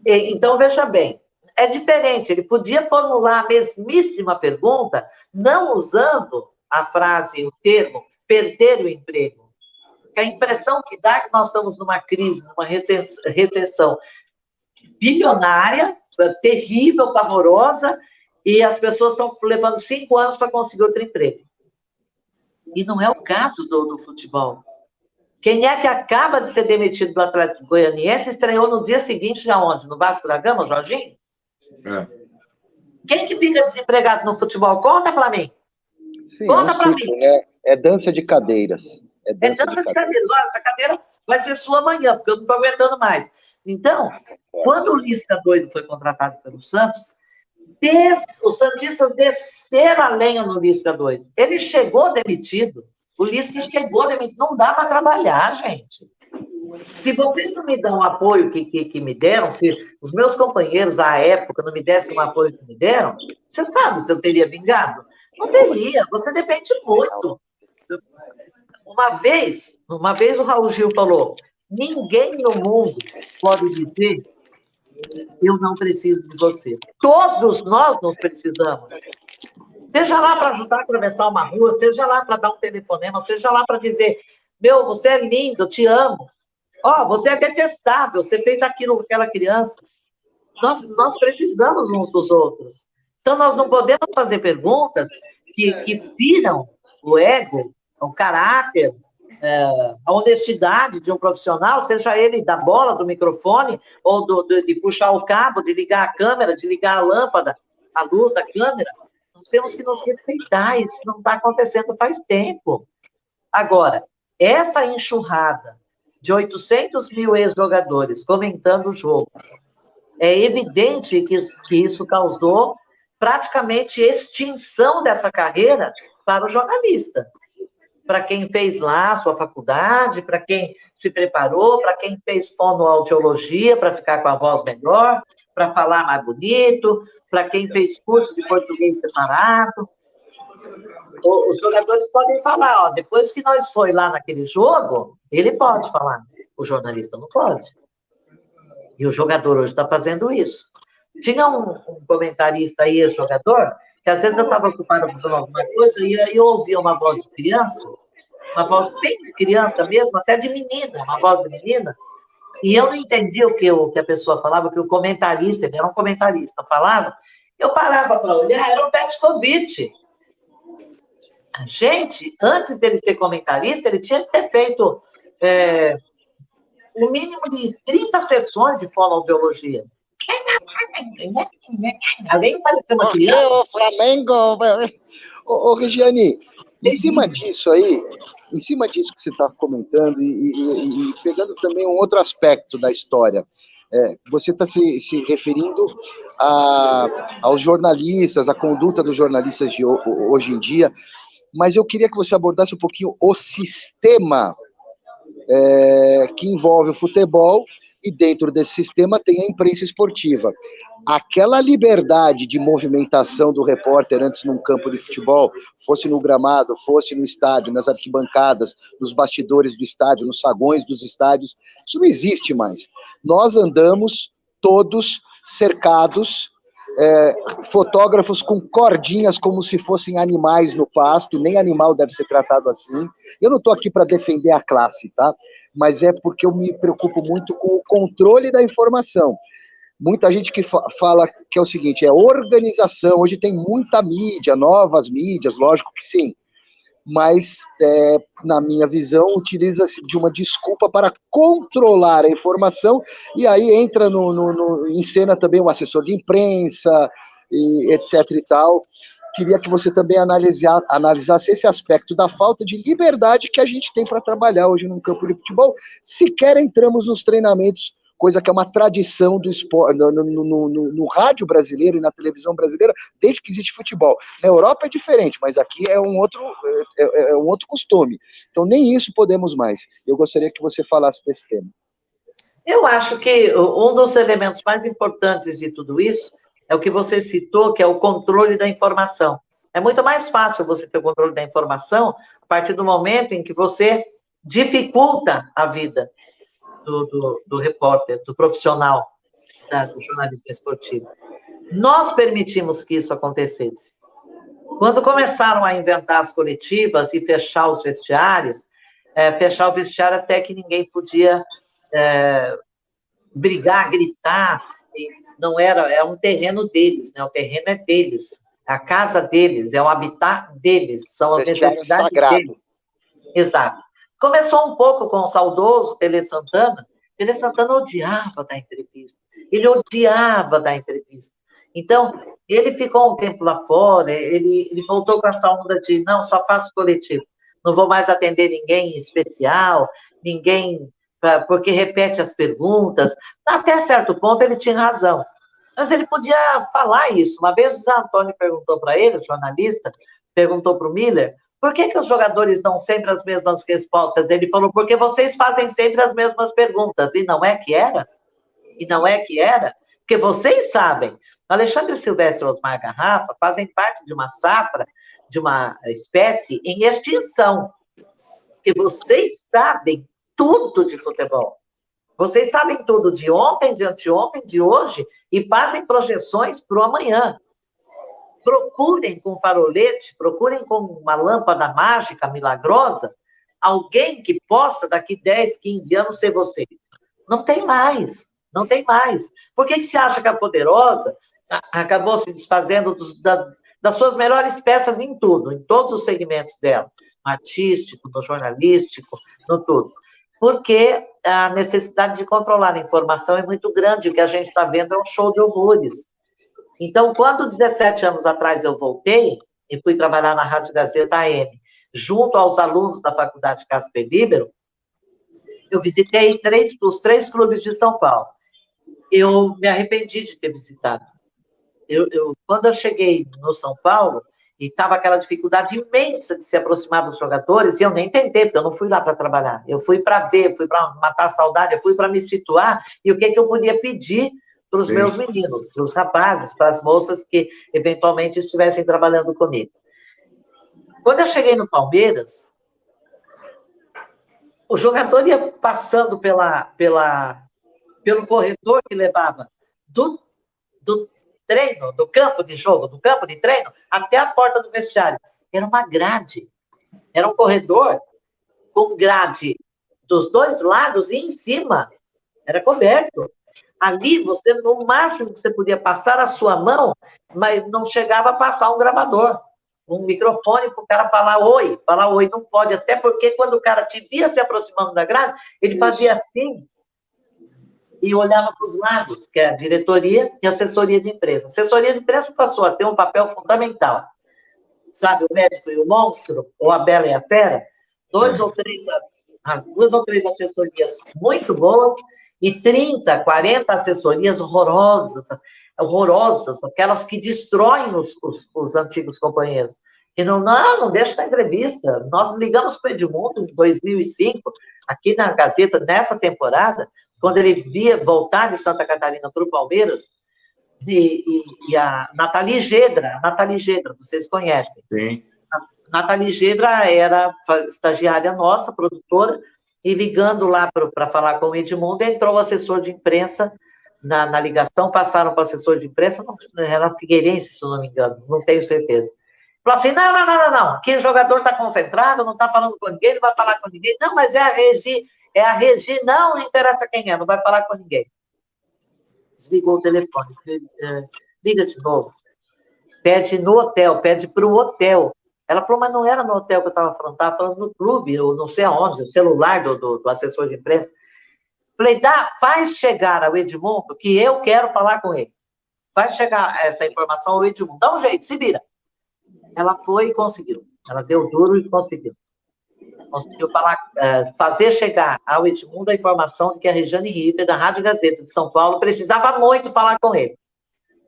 Então, veja bem, é diferente. Ele podia formular a mesmíssima pergunta, não usando a frase, o termo, perder o emprego. A impressão que dá é que nós estamos numa crise, numa recessão bilionária, terrível, pavorosa, e as pessoas estão levando 5 anos para conseguir outro emprego. E não é o caso do futebol. Quem é que acaba de ser demitido do Atlético Goianiense estreou no dia seguinte, já onde? No Vasco da Gama, Jorginho? Quem que fica desempregado no futebol? Conta para mim. Sim, conta para mim. Né? É dança de cadeiras. É dança de cadeiras. Olha, essa cadeira vai ser sua amanhã, porque eu não estou aguentando mais. Então, quando o Lisca doido foi contratado pelo Santos, Os santistas desceram a lenha no Lisca doido. Ele chegou demitido. O Lisca chegou demitido. Não dá para trabalhar, gente. Se vocês não me dão o apoio que me deram, se os meus companheiros à época não me dessem o apoio que me deram, você sabe se eu teria vingado? Não teria. Você depende muito. Uma vez o Raul Gil falou, ninguém no mundo pode dizer eu não preciso de você. Todos nós nos precisamos. Seja lá para ajudar a atravessar uma rua, seja lá para dar um telefonema, seja lá para dizer, meu, você é lindo, eu te amo. Ó, você é detestável, você fez aquilo com aquela criança. Nós precisamos uns dos outros. Então, nós não podemos fazer perguntas que firam o ego, o caráter, a honestidade de um profissional, seja ele da bola, do microfone, ou de puxar o cabo, de ligar a câmera, de ligar a lâmpada, a luz da câmera. Nós temos que nos respeitar, isso não está acontecendo faz tempo. Agora, essa enxurrada de 800 mil ex-jogadores comentando o jogo, é evidente que isso causou praticamente extinção dessa carreira para o jornalista. Para quem fez lá a sua faculdade, para quem se preparou, para quem fez fonoaudiologia para ficar com a voz melhor, para falar mais bonito, para quem fez curso de português separado. Os jogadores podem falar, ó, depois que nós foi lá naquele jogo, ele pode falar, o jornalista não pode. E o jogador hoje está fazendo isso. Tinha um comentarista aí, ex-jogador, que às vezes eu estava ocupado fazendo alguma coisa e aí eu ouvia uma voz de criança, uma voz bem de criança mesmo, até de menina, uma voz de menina, e eu não entendia o que a pessoa falava, o que o comentarista, ele era um comentarista, falava, eu parava para olhar, era o Petkovic. Gente, antes dele ser comentarista, ele tinha que ter feito o mínimo de 30 sessões de fonoaudiologia. Além de parecer uma criança. O Flamengo. Ô, Regiane, em cima disso que você está comentando, e pegando também um outro aspecto da história, você está se referindo aos jornalistas, à conduta dos jornalistas de hoje em dia, mas eu queria que você abordasse um pouquinho o sistema que envolve o futebol, e dentro desse sistema tem a imprensa esportiva. Aquela liberdade de movimentação do repórter antes num campo de futebol, fosse no gramado, fosse no estádio, nas arquibancadas, nos bastidores do estádio, nos saguões dos estádios, isso não existe mais. Nós andamos todos cercados, fotógrafos com cordinhas como se fossem animais no pasto, nem animal deve ser tratado assim. Eu não estou aqui para defender a classe, tá? Mas é porque eu me preocupo muito com o controle da informação. Muita gente que fala que é o seguinte, organização, hoje tem muita mídia, novas mídias, lógico que sim, mas, na minha visão, utiliza-se de uma desculpa para controlar a informação, e aí entra em cena também o assessor de imprensa, e etc e tal. Queria que você também analisasse esse aspecto da falta de liberdade que a gente tem para trabalhar hoje num campo de futebol. Sequer entramos nos treinamentos, coisa que é uma tradição do esporte, no rádio brasileiro e na televisão brasileira, desde que existe futebol. Na Europa é diferente, mas aqui é um outro costume. Então, nem isso podemos mais. Eu gostaria que você falasse desse tema. Eu acho que um dos elementos mais importantes de tudo isso é o que você citou, que é o controle da informação. É muito mais fácil você ter o controle da informação a partir do momento em que você dificulta a vida do repórter, do profissional, do jornalismo esportivo. Nós permitimos que isso acontecesse. Quando começaram a inventar as coletivas e fechar os vestiários, fechar o vestiário até que ninguém podia brigar, gritar, não é um terreno deles, né? O terreno é deles, é a casa deles, é o habitat deles, são as necessidades deles. Exato. Começou um pouco com o saudoso Tele Santana. Tele Santana odiava dar entrevista. Ele odiava dar entrevista. Então, ele ficou um tempo lá fora, ele voltou com essa onda de, não, só faço coletivo. Não vou mais atender ninguém em especial, ninguém, porque repete as perguntas. Até certo ponto, ele tinha razão. Mas ele podia falar isso. Uma vez o Zé Antônio perguntou para ele, o jornalista, perguntou para o Miller, por que os jogadores dão sempre as mesmas respostas? Ele falou, porque vocês fazem sempre as mesmas perguntas. E não é que era? E não é que era? Porque vocês sabem. Alexandre Silvestre e Osmar Garrafa fazem parte de uma safra, de uma espécie em extinção. Que vocês sabem tudo de futebol. Vocês sabem tudo de ontem, de anteontem, de hoje, e fazem projeções para o amanhã. Procurem com farolete, procurem com uma lâmpada mágica, milagrosa, alguém que possa, daqui 10, 15 anos, ser vocês. Não tem mais, não tem mais. Por que você acha que a Poderosa acabou se desfazendo das suas melhores peças em tudo, em todos os segmentos dela? No artístico, no jornalístico, no tudo. Porque a necessidade de controlar a informação é muito grande, o que a gente está vendo é um show de horrores. Então, quando 17 anos atrás eu voltei e fui trabalhar na Rádio Gazeta AM, junto aos alunos da Faculdade Casper Libero, eu visitei os 3 clubes de São Paulo. Eu me arrependi de ter visitado. Quando eu cheguei no São Paulo, e estava aquela dificuldade imensa de se aproximar dos jogadores, e eu nem tentei, porque eu não fui lá para trabalhar. Eu fui para ver, fui para matar a saudade, eu fui para me situar, e o que eu podia pedir para os meus meninos, para os rapazes, para as moças que eventualmente estivessem trabalhando comigo. Quando eu cheguei no Palmeiras, o jogador ia passando pelo corredor que levava do treino, do campo de jogo, do campo de treino, até a porta do vestiário. Era uma grade. Era um corredor com grade dos 2 lados e em cima. Era coberto. Ali, no máximo que você podia passar a sua mão, mas não chegava a passar um gravador, um microfone para o cara falar oi. Falar oi não pode, até porque quando o cara te via se aproximando da grade, ele fazia assim e olhava para os lados, que é a diretoria e a assessoria de imprensa. A assessoria de imprensa passou a ter um papel fundamental. Sabe, o médico e o monstro, ou a bela e a fera, 2 ou 3 assessorias muito boas, e 30, 40 assessorias horrorosas, aquelas que destroem os antigos companheiros. E não deixa da entrevista. Nós ligamos para o Edmundo em 2005, aqui na Gazeta, nessa temporada, quando ele via voltar de Santa Catarina para o Palmeiras, e a Nathalie Gedra, vocês conhecem. Sim. A Nathalie Gedra era estagiária nossa, produtora, e ligando lá para falar com o Edmundo, entrou o assessor de imprensa na ligação, passaram para o assessor de imprensa, era Figueirense, se não me engano, não tenho certeza. Falou assim, não, aqui o jogador está concentrado, não está falando com ninguém, não vai falar com ninguém. Não, mas é a Regi, não interessa quem é, não vai falar com ninguém. Desligou o telefone, liga de novo. Pede no hotel, pede para o hotel. Ela falou, mas não era no hotel que eu estava falando no clube, ou não sei aonde, o celular do assessor de imprensa. Falei, faz chegar ao Edmundo que eu quero falar com ele. Faz chegar essa informação ao Edmundo. Dá um jeito, se vira. Ela foi e conseguiu. Ela deu duro e conseguiu. Conseguiu fazer chegar ao Edmundo a informação de que a Regiane Ritter, da Rádio Gazeta de São Paulo, precisava muito falar com ele.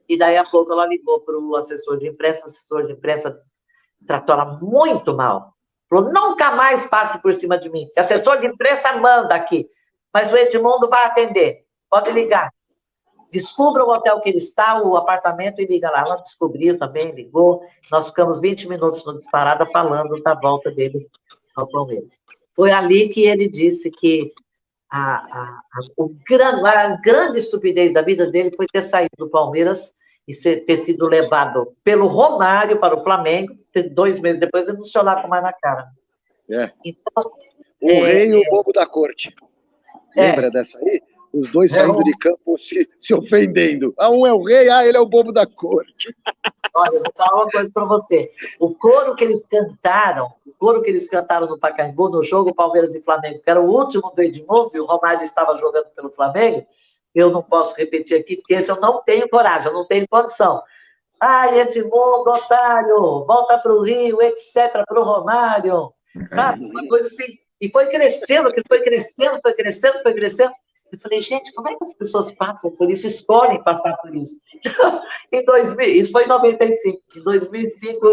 E daí a pouco ela ligou para o assessor de imprensa, o assessor de imprensa tratou ela muito mal. Falou, nunca mais passe por cima de mim, que assessor de imprensa manda aqui, mas o Edmundo vai atender, pode ligar. Descubra o hotel que ele está, o apartamento, e liga lá. Ela descobriu também, ligou, nós ficamos 20 minutos no Disparada falando da volta dele ao Palmeiras. Foi ali que ele disse que a grande estupidez da vida dele foi ter saído do Palmeiras e ter sido levado pelo Romário para o Flamengo, 2 meses depois ele não se olhava mais na cara. Então, o rei e o bobo da corte. Lembra dessa aí? Os dois saindo de campo se ofendendo. Um é o rei, ele é o bobo da corte. Olha, eu vou falar uma coisa para você. O coro que eles cantaram no Pacaembu, no jogo Palmeiras e Flamengo, que era o último do Edmundo, e o Romário estava jogando pelo Flamengo, eu não posso repetir aqui, porque esse eu não tenho coragem, eu não tenho condição. Edmundo, otário, volta para o Rio, etc., para o Romário, sabe? Uma coisa assim. E foi crescendo. Eu falei, gente, como é que as pessoas passam por isso, escolhem passar por isso? Isso foi em 95. Em 2005,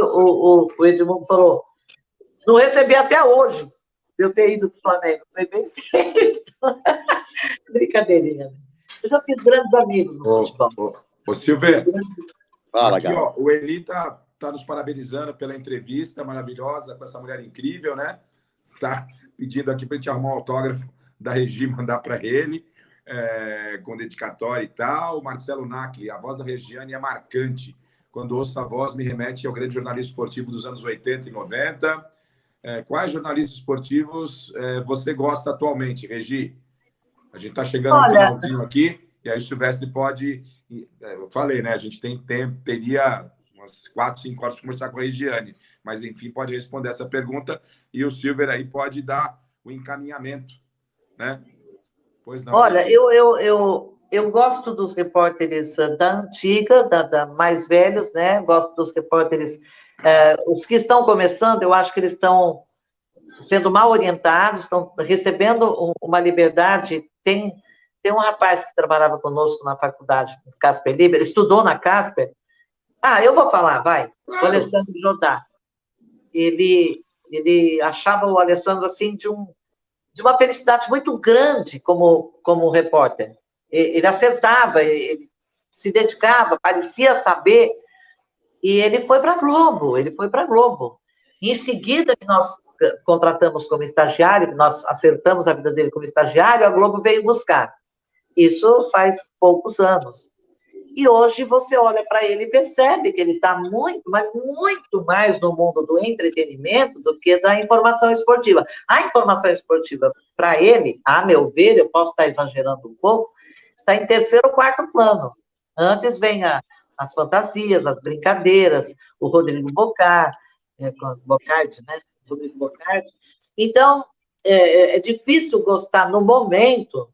o Edmundo falou, não recebi até hoje de eu ter ido para o Flamengo. Foi bem feito. Brincadeirinha. Mas eu fiz grandes amigos no futebol. Ô Silvia, Fala, aqui, ó, o Eli tá nos parabenizando pela entrevista maravilhosa com essa mulher incrível, né? Tá pedindo aqui para a gente arrumar um autógrafo da Regi, mandar para ele, com dedicatória e tal. Marcelo Nacli, a voz da Regiane é marcante. Quando ouço a voz, me remete ao grande jornalista esportivo dos anos 80 e 90. Quais jornalistas esportivos você gosta atualmente, Regi? A gente está chegando no finalzinho aqui, e aí o Silvestre pode... Eu falei, né? A gente teria umas 4, 5 horas para conversar com a Regiane, mas, enfim, pode responder essa pergunta, e o Silver aí pode dar o encaminhamento, né? Pois não. Olha, eu gosto dos repórteres da antiga, da mais velhos, né? Gosto dos repórteres... os que estão começando, eu acho que eles estão sendo mal orientados, estão recebendo uma liberdade. Tem um rapaz que trabalhava conosco na faculdade, no Casper Liber, estudou na Casper. Eu vou falar, vai. Claro. O Alessandro Jodá. Ele achava o Alessandro, assim, de uma felicidade muito grande como repórter. Ele acertava, ele se dedicava, parecia saber, e ele foi para a Globo. E em seguida, que nós contratamos como estagiário, que nós acertamos a vida dele como estagiário, a Globo veio buscar. Isso faz poucos anos. E hoje você olha para ele e percebe que ele está muito, mas muito mais no mundo do entretenimento do que da informação esportiva. A informação esportiva, para ele, a meu ver, eu posso estar exagerando um pouco, está em terceiro ou quarto plano. Antes vem as fantasias, as brincadeiras, o Rodrigo Bocardi, né? Rodrigo Bocardi. Então, é difícil gostar no momento.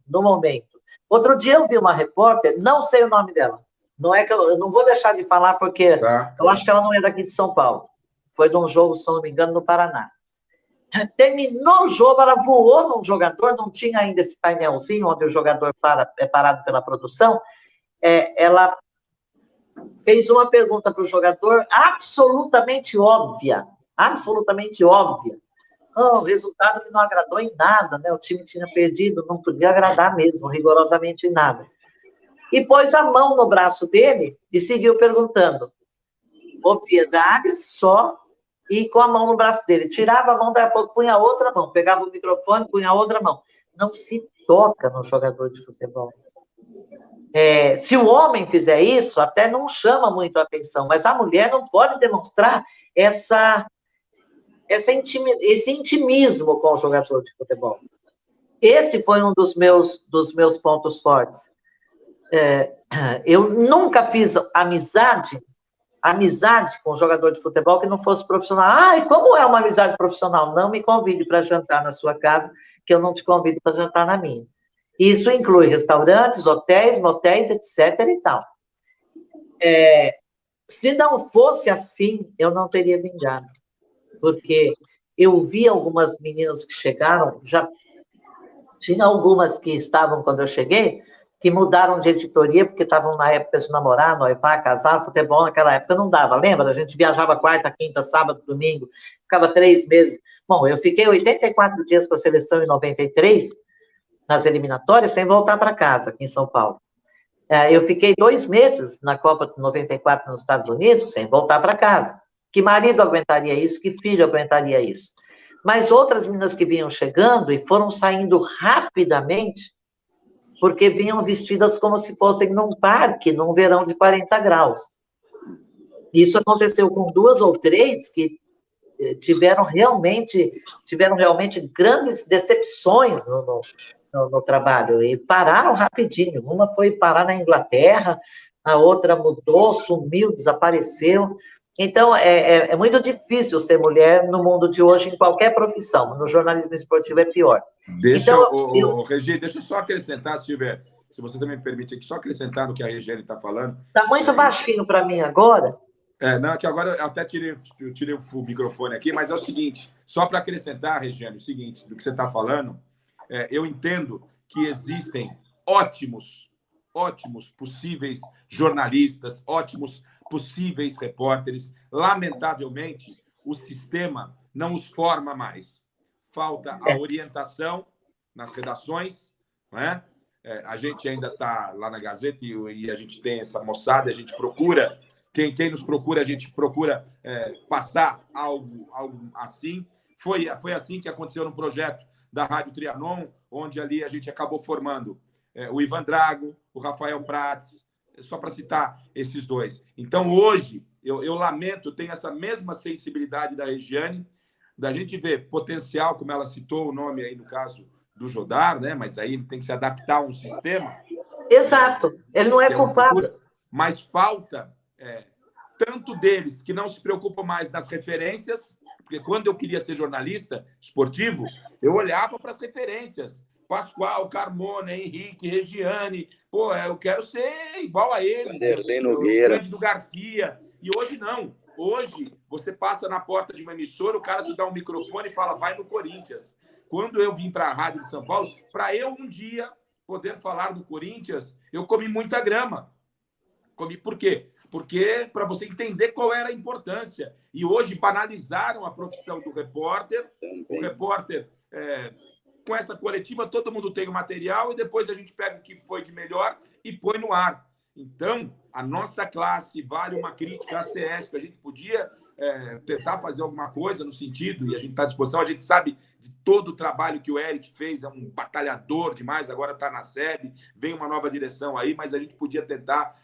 Outro dia eu vi uma repórter, não sei o nome dela, não é que eu não vou deixar de falar, porque eu acho que ela não é daqui de São Paulo. Foi de um jogo, se não me engano, no Paraná. Terminou o jogo, ela voou num jogador, não tinha ainda esse painelzinho onde o jogador é parado pela produção. Ela fez uma pergunta para o jogador absolutamente óbvia. Um resultado que não agradou em nada, né? O time tinha perdido, não podia agradar mesmo, rigorosamente em nada. E pôs a mão no braço dele e seguiu perguntando. Obviedades só, e com a mão no braço dele. Tirava a mão, daí a pouco punha a outra mão, pegava o microfone, punha a outra mão. Não se toca no jogador de futebol. Se o homem fizer isso, até não chama muito a atenção, mas a mulher não pode demonstrar esse intimismo com o jogador de futebol. Esse foi um dos meus pontos fortes. Eu nunca fiz amizade com jogador de futebol que não fosse profissional. E como é uma amizade profissional? Não me convide para jantar na sua casa, que eu não te convido para jantar na minha. Isso inclui restaurantes, hotéis, motéis, etc. e tal. Se não fosse assim, eu não teria vingado. Porque eu vi algumas meninas que chegaram, já tinha algumas que estavam quando eu cheguei, que mudaram de editoria, porque estavam na época de namorar, noivar, casar, futebol naquela época não dava, lembra? A gente viajava quarta, quinta, sábado, domingo, ficava 3 meses. Bom, eu fiquei 84 dias com a seleção em 93, nas eliminatórias, sem voltar para casa, aqui em São Paulo. Eu fiquei 2 meses na Copa de 94 nos Estados Unidos, sem voltar para casa. Que marido aguentaria isso? Que filho aguentaria isso? Mas outras meninas que vinham chegando e foram saindo rapidamente, porque vinham vestidas como se fossem num parque, num verão de 40 graus. Isso aconteceu com 2 ou 3 que tiveram realmente grandes decepções no trabalho, e pararam rapidinho. Uma foi parar na Inglaterra, a outra mudou, sumiu, desapareceu. Então, é muito difícil ser mulher no mundo de hoje, em qualquer profissão. No jornalismo esportivo é pior. Regi, deixa eu só acrescentar, Silvia, se você também me permite aqui, só acrescentar no que a Regiane está falando. Está muito baixinho para mim agora. Não, que agora eu até tirei o microfone aqui, mas é o seguinte, só para acrescentar, Regiane, o seguinte, do que você está falando, eu entendo que existem ótimos possíveis jornalistas, ótimos possíveis repórteres. Lamentavelmente, o sistema não os forma mais. Falta a orientação nas redações, né? A gente ainda está lá na Gazeta e a gente tem essa moçada, a gente procura, quem nos procura, a gente procura passar algo assim. Foi assim que aconteceu no projeto da Rádio Trianon, onde ali a gente acabou formando o Ivan Drago, o Rafael Prats, só para citar esses dois. Então, hoje, eu lamento, tenho essa mesma sensibilidade da Regiane, da gente ver potencial, como ela citou o nome aí, no caso do Jodar, né? Mas aí ele tem que se adaptar a um sistema. Exato, ele não é culpado. Mas falta tanto deles que não se preocupam mais nas referências, porque quando eu queria ser jornalista esportivo, eu olhava para as referências. Pascoal, Carmona, Henrique, Regiane. Pô, eu quero ser igual a eles. Vanderlei Nogueira. Cândido Garcia. E hoje não. Hoje, você passa na porta de uma emissora, o cara te dá um microfone e fala, vai no Corinthians. Quando eu vim para a Rádio de São Paulo, para eu um dia poder falar do Corinthians, eu comi muita grama. Por quê? Porque para você entender qual era a importância. E hoje banalizaram a profissão do repórter. O repórter, com essa coletiva, todo mundo tem o material e depois a gente pega o que foi de melhor e põe no ar. Então, a nossa classe vale uma crítica à CS, que a gente podia tentar fazer alguma coisa no sentido, e a gente está à disposição, a gente sabe de todo o trabalho que o Eric fez, é um batalhador demais, agora está na SEB, vem uma nova direção aí, mas a gente podia tentar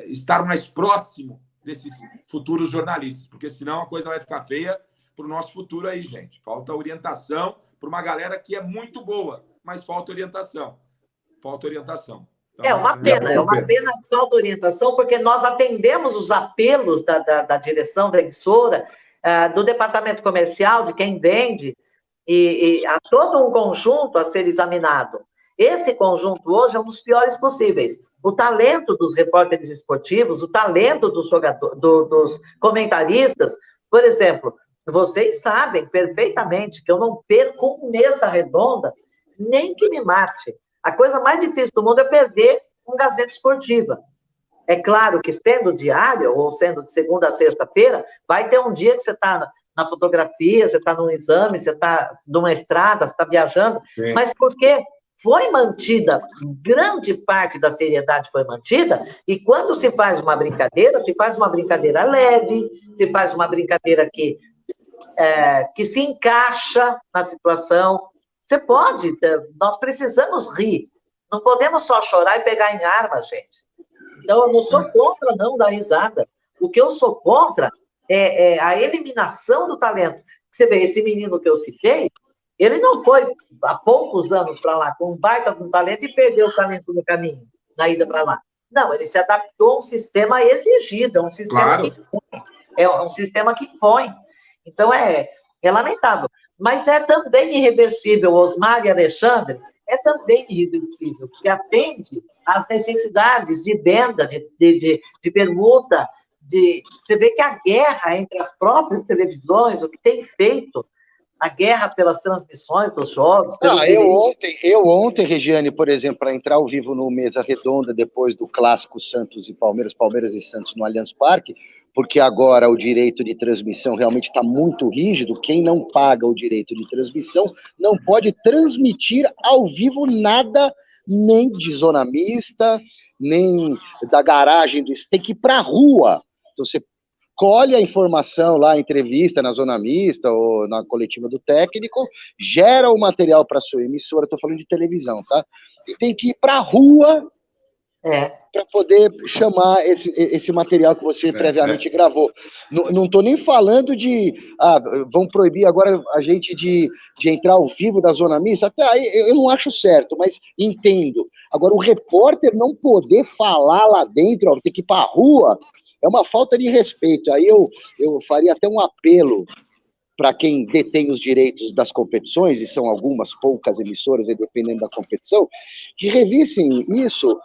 estar mais próximo desses futuros jornalistas, porque senão a coisa vai ficar feia para o nosso futuro aí, gente. Falta orientação para uma galera que é muito boa, mas falta orientação. Falta orientação. É uma pena a falta de orientação, porque nós atendemos os apelos da direção da emissora, do departamento comercial, de quem vende, e há todo um conjunto a ser examinado. Esse conjunto hoje é um dos piores possíveis. O talento dos repórteres esportivos, o talento dos comentaristas, por exemplo, vocês sabem perfeitamente que eu não perco um mesa redonda, nem que me mate. A coisa mais difícil do mundo é perder uma Gazeta Esportiva. É claro que, sendo diário, ou sendo de segunda a sexta-feira, vai ter um dia que você está na fotografia, você está num exame, você está numa estrada, você está viajando, Sim. Mas porque foi mantida, grande parte da seriedade foi mantida, e quando se faz uma brincadeira leve, se faz uma brincadeira que se encaixa na situação. Você pode, nós precisamos rir. Não podemos só chorar e pegar em arma, gente. Então, eu não sou contra, não, dar risada. O que eu sou contra é a eliminação do talento. Você vê, esse menino que eu citei, ele não foi há poucos anos para lá com um baita de um talento e perdeu o talento no caminho, na ida para lá. Não, ele se adaptou a um sistema exigido, um sistema claro. É um sistema que impõe. Então, é lamentável. Mas é também irreversível, Osmar e Alexandre, é também irreversível, porque atende às necessidades de venda, de permuta, você vê que a guerra entre as próprias televisões, o que tem feito, a guerra pelas transmissões dos jogos... Eu ontem, Regiane, por exemplo, para entrar ao vivo no Mesa Redonda, depois do clássico Santos e Palmeiras e Santos no Allianz Parque, porque agora o direito de transmissão realmente está muito rígido, quem não paga o direito de transmissão não pode transmitir ao vivo nada, nem de zona mista, nem da garagem, tem que ir para a rua. Então você colhe a informação lá, a entrevista na zona mista ou na coletiva do técnico, gera o material para a sua emissora, estou falando de televisão, tá? E tem que ir para a rua para poder chamar esse material que você previamente gravou. Não estou nem falando de... vão proibir agora a gente de entrar ao vivo da zona mista. Até aí eu não acho certo, mas entendo. Agora, o repórter não poder falar lá dentro, ter que ir para a rua, é uma falta de respeito. Aí eu faria até um apelo para quem detém os direitos das competições, e são algumas poucas emissoras, dependendo da competição, que revisem isso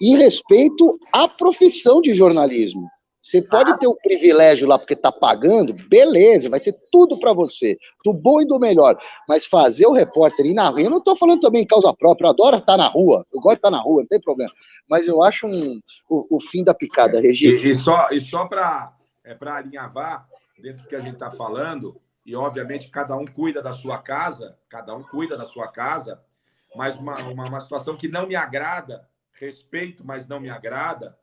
em respeito à profissão de jornalismo. Você pode ter o privilégio lá porque tá pagando, beleza, vai ter tudo para você, do bom e do melhor. Mas fazer o repórter ir na rua, eu não tô falando também em causa própria, eu adoro estar na rua, eu gosto de estar na rua, não tem problema. Mas eu acho o fim da picada, Regi. E só para alinhavar dentro do que a gente está falando, e obviamente cada um cuida da sua casa, mas uma situação que não me agrada, respeito, mas não me agrada,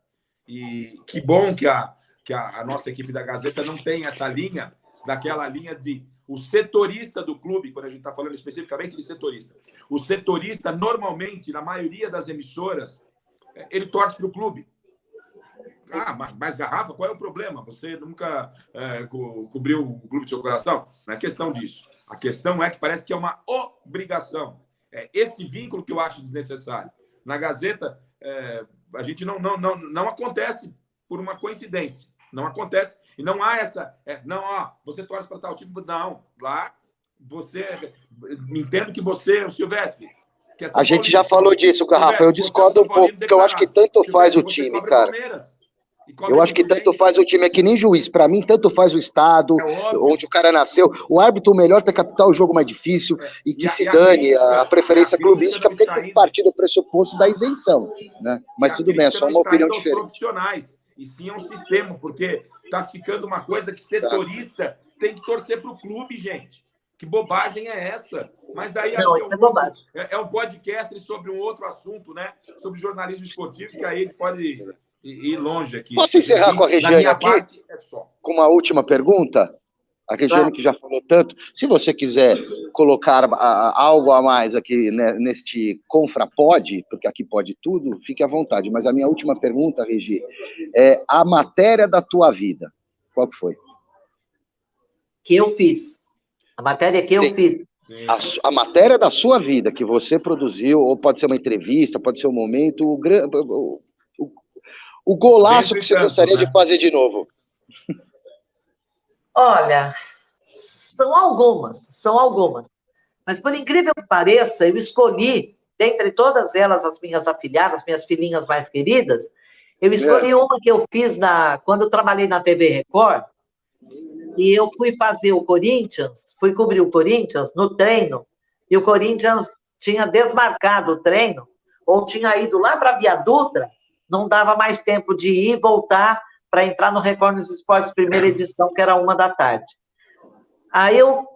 e que bom que a nossa equipe da Gazeta não tem essa linha, daquela linha de o setorista do clube, quando a gente está falando especificamente de setorista. O setorista, normalmente, na maioria das emissoras, ele torce para o clube. Mas Garrafa, qual é o problema? Você nunca cobriu o clube do seu coração? Não é questão disso. A questão é que parece que é uma obrigação. É esse vínculo que eu acho desnecessário. Na Gazeta, a gente não acontece por uma coincidência. Não acontece. E não há essa... você torce para tal time. Não. Lá, você... Entendo que você, o Silvestre... A gente já falou disso, Garrafa. Eu discordo um pouco, porque eu acho que tanto faz o time, cara. Eu acho que tanto faz o time, é que nem juiz. Para mim, tanto faz o estado, onde o cara nasceu. O árbitro melhor tem que captar o jogo mais difícil e que se dane a preferência clubística, porque tem que partir do pressuposto da isenção, né? Mas tudo bem, é só uma opinião diferente. Profissionais, e sim é um sistema, porque tá ficando uma coisa que setorista tem que torcer para o clube, gente. Que bobagem é essa? Mas aí não, isso é bobagem. É um podcast sobre um outro assunto, né? Sobre jornalismo esportivo, que aí ele pode ir longe aqui. Posso encerrar com a Regiane aqui? Parte, é só. Com uma última pergunta? A Regiane, que já falou tanto. Se você quiser colocar algo a mais aqui, né, neste Confrapod, porque aqui pode tudo, fique à vontade. Mas a minha última pergunta, Regi, é a matéria da tua vida. Qual que foi? Que eu fiz. A matéria que eu fiz. A matéria da sua vida, que você produziu, ou pode ser uma entrevista, pode ser um momento, o golaço que você gostaria de fazer de novo. Olha, são algumas. Mas, por incrível que pareça, eu escolhi, dentre todas elas, as minhas afilhadas, minhas filhinhas mais queridas, eu escolhi uma que eu fiz quando eu trabalhei na TV Record, e eu fui fazer fui cobrir o Corinthians no treino, e o Corinthians tinha desmarcado o treino, ou tinha ido lá para a Via Dutra, não dava mais tempo de ir e voltar para entrar no Record nos Esportes, primeira edição, que era 13h. Aí eu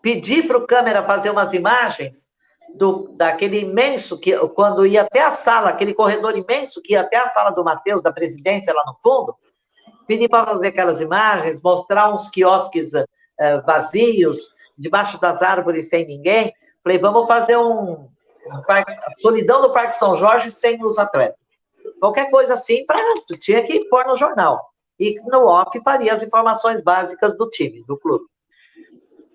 pedi para o câmera fazer umas imagens daquele imenso, quando ia até a sala, aquele corredor imenso que ia até a sala do Matheus, da presidência lá no fundo, pedi para fazer aquelas imagens, mostrar uns quiosques vazios, debaixo das árvores, sem ninguém. Falei, vamos fazer a solidão do Parque São Jorge sem os atletas. Qualquer coisa assim, tinha que pôr no jornal. E no off faria as informações básicas do time, do clube.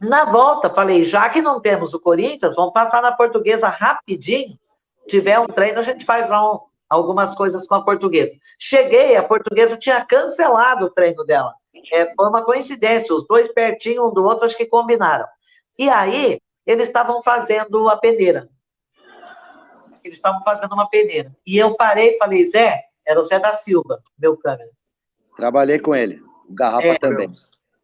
Na volta, falei, já que não temos o Corinthians, vamos passar na Portuguesa rapidinho. Tiver um treino, a gente faz lá algumas coisas com a Portuguesa. Cheguei, a Portuguesa tinha cancelado o treino dela. Foi uma coincidência, os dois pertinho um do outro, acho que combinaram. E aí, eles estavam fazendo a peneira. E eu parei e falei, Zé, era o Zé da Silva, meu câmera. Trabalhei com ele, o Garrafa também.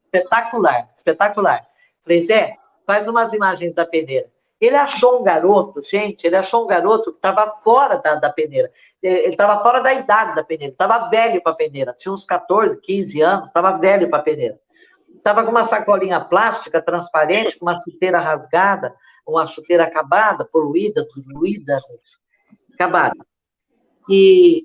Espetacular. Falei, Zé, faz umas imagens da peneira. Ele achou um garoto, gente, que estava fora da peneira. Ele estava fora da idade da peneira, estava velho para a peneira. Tinha uns 14, 15 anos, estava velho para a peneira. Estava com uma sacolinha plástica transparente, com uma chuteira rasgada, uma chuteira acabada, poluída, acabada. E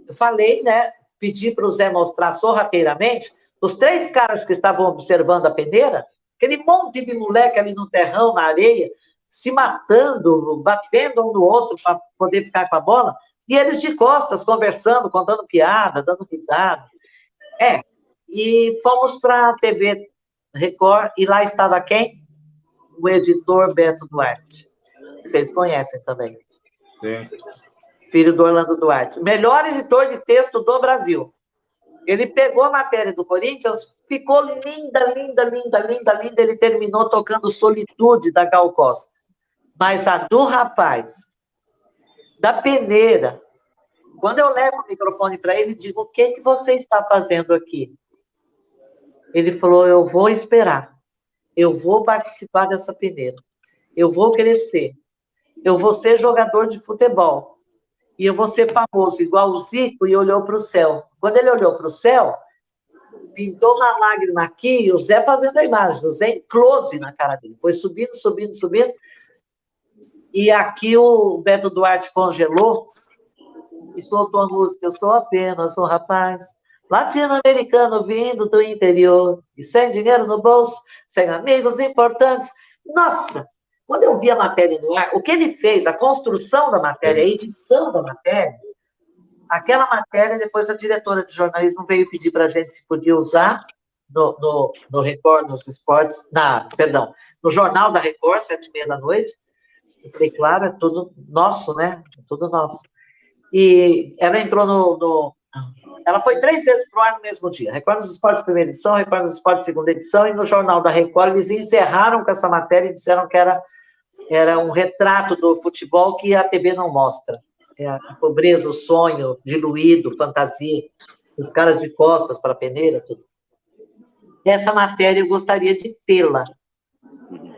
eu falei, né, pedi para o Zé mostrar sorrateiramente, os 3 caras que estavam observando a peneira, aquele monte de moleque ali no terrão, na areia, se matando, batendo um no outro para poder ficar com a bola, e eles de costas, conversando, contando piada, dando risada. E fomos para a TV Record, e lá estava quem? O editor Beto Duarte. Vocês conhecem também. Sim. Filho do Orlando Duarte. Melhor editor de texto do Brasil. Ele pegou a matéria do Corinthians, ficou linda. Ele terminou tocando Solitude, da Gal Costa. Mas a do rapaz, da peneira, Quando eu levo o microfone para ele, digo, o que você está fazendo aqui? Ele falou, eu vou esperar. Eu vou participar dessa peneira. Eu vou crescer. Eu vou ser jogador de futebol. E eu vou ser famoso, igual o Zico, e olhou para o céu. Quando ele olhou para o céu, pintou uma lágrima aqui, e o Zé fazendo a imagem, o Zé em close na cara dele. Foi subindo, subindo, subindo. E aqui o Beto Duarte congelou e soltou a música. Eu sou apenas um rapaz latino-americano vindo do interior e sem dinheiro no bolso, sem amigos importantes. Nossa! Quando eu vi a matéria no ar, o que ele fez, a construção da matéria, a edição da matéria, aquela matéria, depois a diretora de jornalismo veio pedir para a gente se podia usar no Record, nos esportes, no Jornal da Record, 19h30. Eu falei, claro, é tudo nosso, né? É tudo nosso. E ela entrou ela foi 3 vezes pro ar no mesmo dia. Record nos Esportes, primeira edição, Record nos Esportes, segunda edição, e no Jornal da Record eles encerraram com essa matéria e disseram que era um retrato do futebol que a TV não mostra. É a pobreza, o sonho, diluído, fantasia, os caras de costas para a peneira, tudo. Essa matéria eu gostaria de tê-la,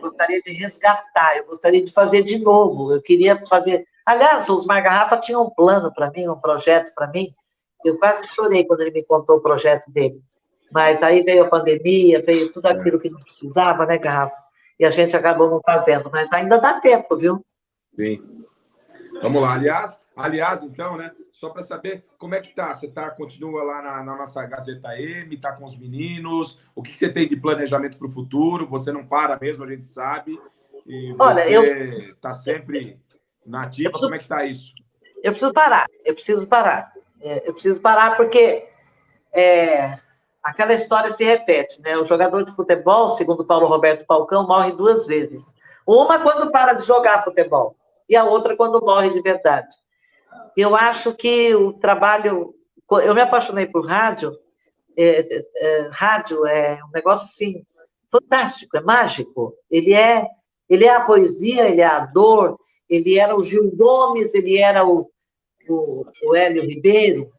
gostaria de resgatar, eu gostaria de fazer de novo, eu queria fazer... Aliás, os Osmar Garrafa tinha um plano para mim, um projeto para mim, eu quase chorei quando ele me contou o projeto dele, mas aí veio a pandemia, veio tudo aquilo que não precisava, né, Garrafa? E a gente acabou não fazendo, mas ainda dá tempo, viu? Sim. Vamos lá. Aliás, então, né? Só para saber como é que tá. Você continua lá na nossa Gazeta M, tá com os meninos. O que você tem de planejamento para o futuro? Você não para mesmo, a gente sabe. E você está sempre na ativa. Como é que tá isso? Eu preciso parar. Eu preciso parar porque aquela história se repete, né? O jogador de futebol, segundo Paulo Roberto Falcão, morre 2 vezes. Uma quando para de jogar futebol e a outra quando morre de verdade. Eu acho que o trabalho... Eu me apaixonei por rádio. Rádio é um negócio, assim, fantástico, é mágico. Ele é a poesia, ele é a dor, ele era o Gil Gomes, ele era o Hélio Ribeiro,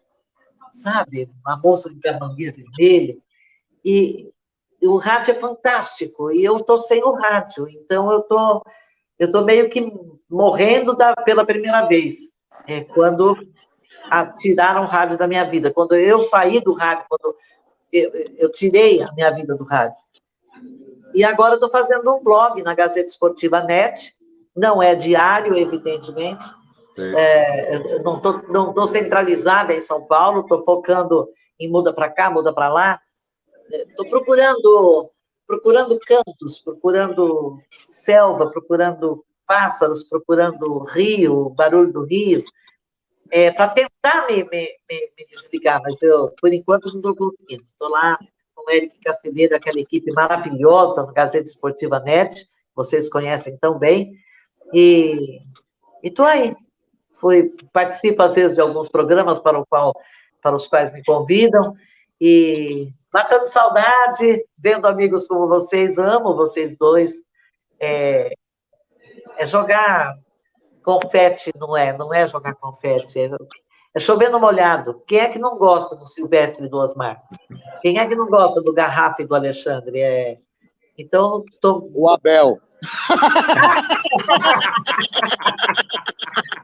sabe? A moça de mangueira vermelha. E o rádio é fantástico, e eu estou sem o rádio, então eu tô meio que morrendo pela primeira vez, quando tiraram o rádio da minha vida, quando eu saí do rádio, quando eu tirei a minha vida do rádio. E agora estou fazendo um blog na Gazeta Esportiva Net, não é diário, evidentemente, não estou centralizada em São Paulo, estou focando em muda para cá, muda para lá. Estou procurando cantos, procurando selva, procurando pássaros, procurando rio, barulho do rio, para tentar me desligar, mas eu, por enquanto, não estou conseguindo. Estou lá com o Eric Castelheiro, aquela equipe maravilhosa no Gazeta Esportiva Net, vocês conhecem tão bem, e estou aí. Participo, às vezes, de alguns programas para os quais me convidam, e matando saudade, vendo amigos como vocês, amo vocês dois. É jogar confete, não é jogar confete, é chover no molhado. Quem é que não gosta do Silvestre e do Osmar? Quem é que não gosta do Garrafa e do Alexandre? Então, o Abel.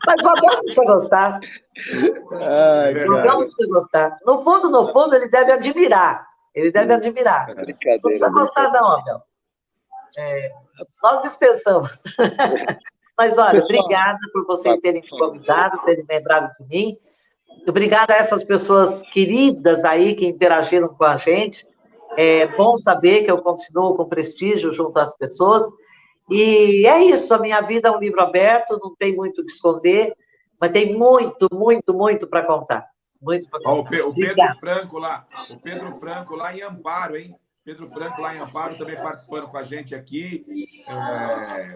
Mas o Abel não precisa gostar. O Abel não precisa gostar. No fundo, ele deve admirar. Não precisa gostar, não, Abel. Nós dispensamos. Mas, olha, obrigada por vocês terem me convidado, terem lembrado de mim. Obrigada a essas pessoas queridas aí que interagiram com a gente. É bom saber que eu continuo com prestígio junto às pessoas. E é isso, a minha vida é um livro aberto, não tem muito o que esconder, mas tem muito, muito, muito para contar. Muito para contar. O Pedro Franco lá em Amparo, hein? Pedro Franco lá em Amparo também participando com a gente aqui,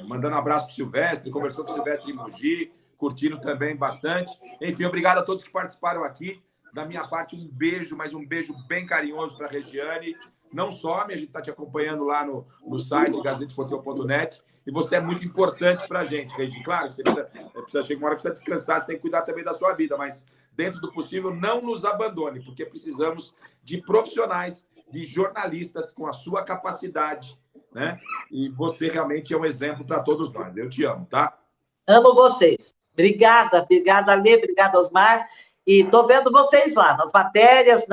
mandando um abraço para o Silvestre, conversou com o Silvestre em Mogi, curtindo também bastante. Enfim, obrigado a todos que participaram aqui. Da minha parte, um beijo, mas um beijo bem carinhoso para a Regiane. Não some, a gente está te acompanhando lá no site gazetesportiva.net, e você é muito importante para a gente, Regi. Claro que você precisa chegar uma hora, precisa descansar, você tem que cuidar também da sua vida, mas dentro do possível, não nos abandone, porque precisamos de profissionais, de jornalistas com a sua capacidade, né? E você realmente é um exemplo para todos nós. Eu te amo, tá? Amo vocês. Obrigada, Lê, obrigada, Osmar. E estou vendo vocês lá, nas matérias,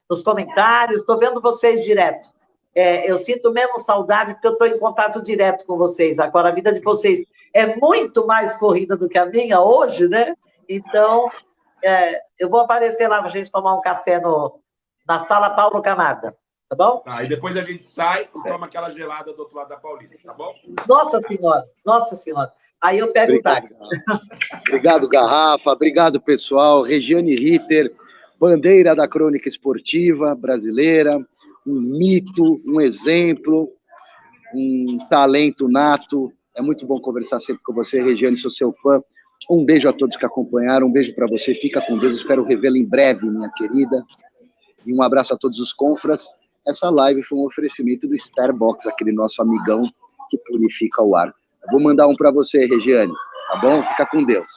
nos comentários, estou vendo vocês direto. Eu sinto menos saudade porque eu estou em contato direto com vocês. Agora, a vida de vocês é muito mais corrida do que a minha hoje, né? Então, eu vou aparecer lá para a gente tomar um café na sala Paulo Camarda, tá bom? Aí depois a gente sai e toma aquela gelada do outro lado da Paulista, tá bom? Nossa Senhora, Nossa Senhora. Aí eu pego o táxi. Obrigado, Garrafa. Obrigado, pessoal. Regiane Ritter, bandeira da crônica esportiva brasileira, um mito, um exemplo, um talento nato. É muito bom conversar sempre com você, Regiane, sou seu fã. Um beijo a todos que acompanharam, um beijo para você, fica com Deus, espero revê-la em breve, minha querida. E um abraço a todos os confras. Essa live foi um oferecimento do Starbucks, aquele nosso amigão que purifica o ar. Eu vou mandar um para você, Regiane, tá bom? Fica com Deus.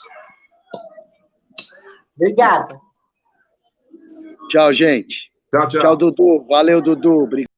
Obrigada. Tchau, gente. Tchau, tchau. Tchau, Dudu. Valeu, Dudu. Obrigado.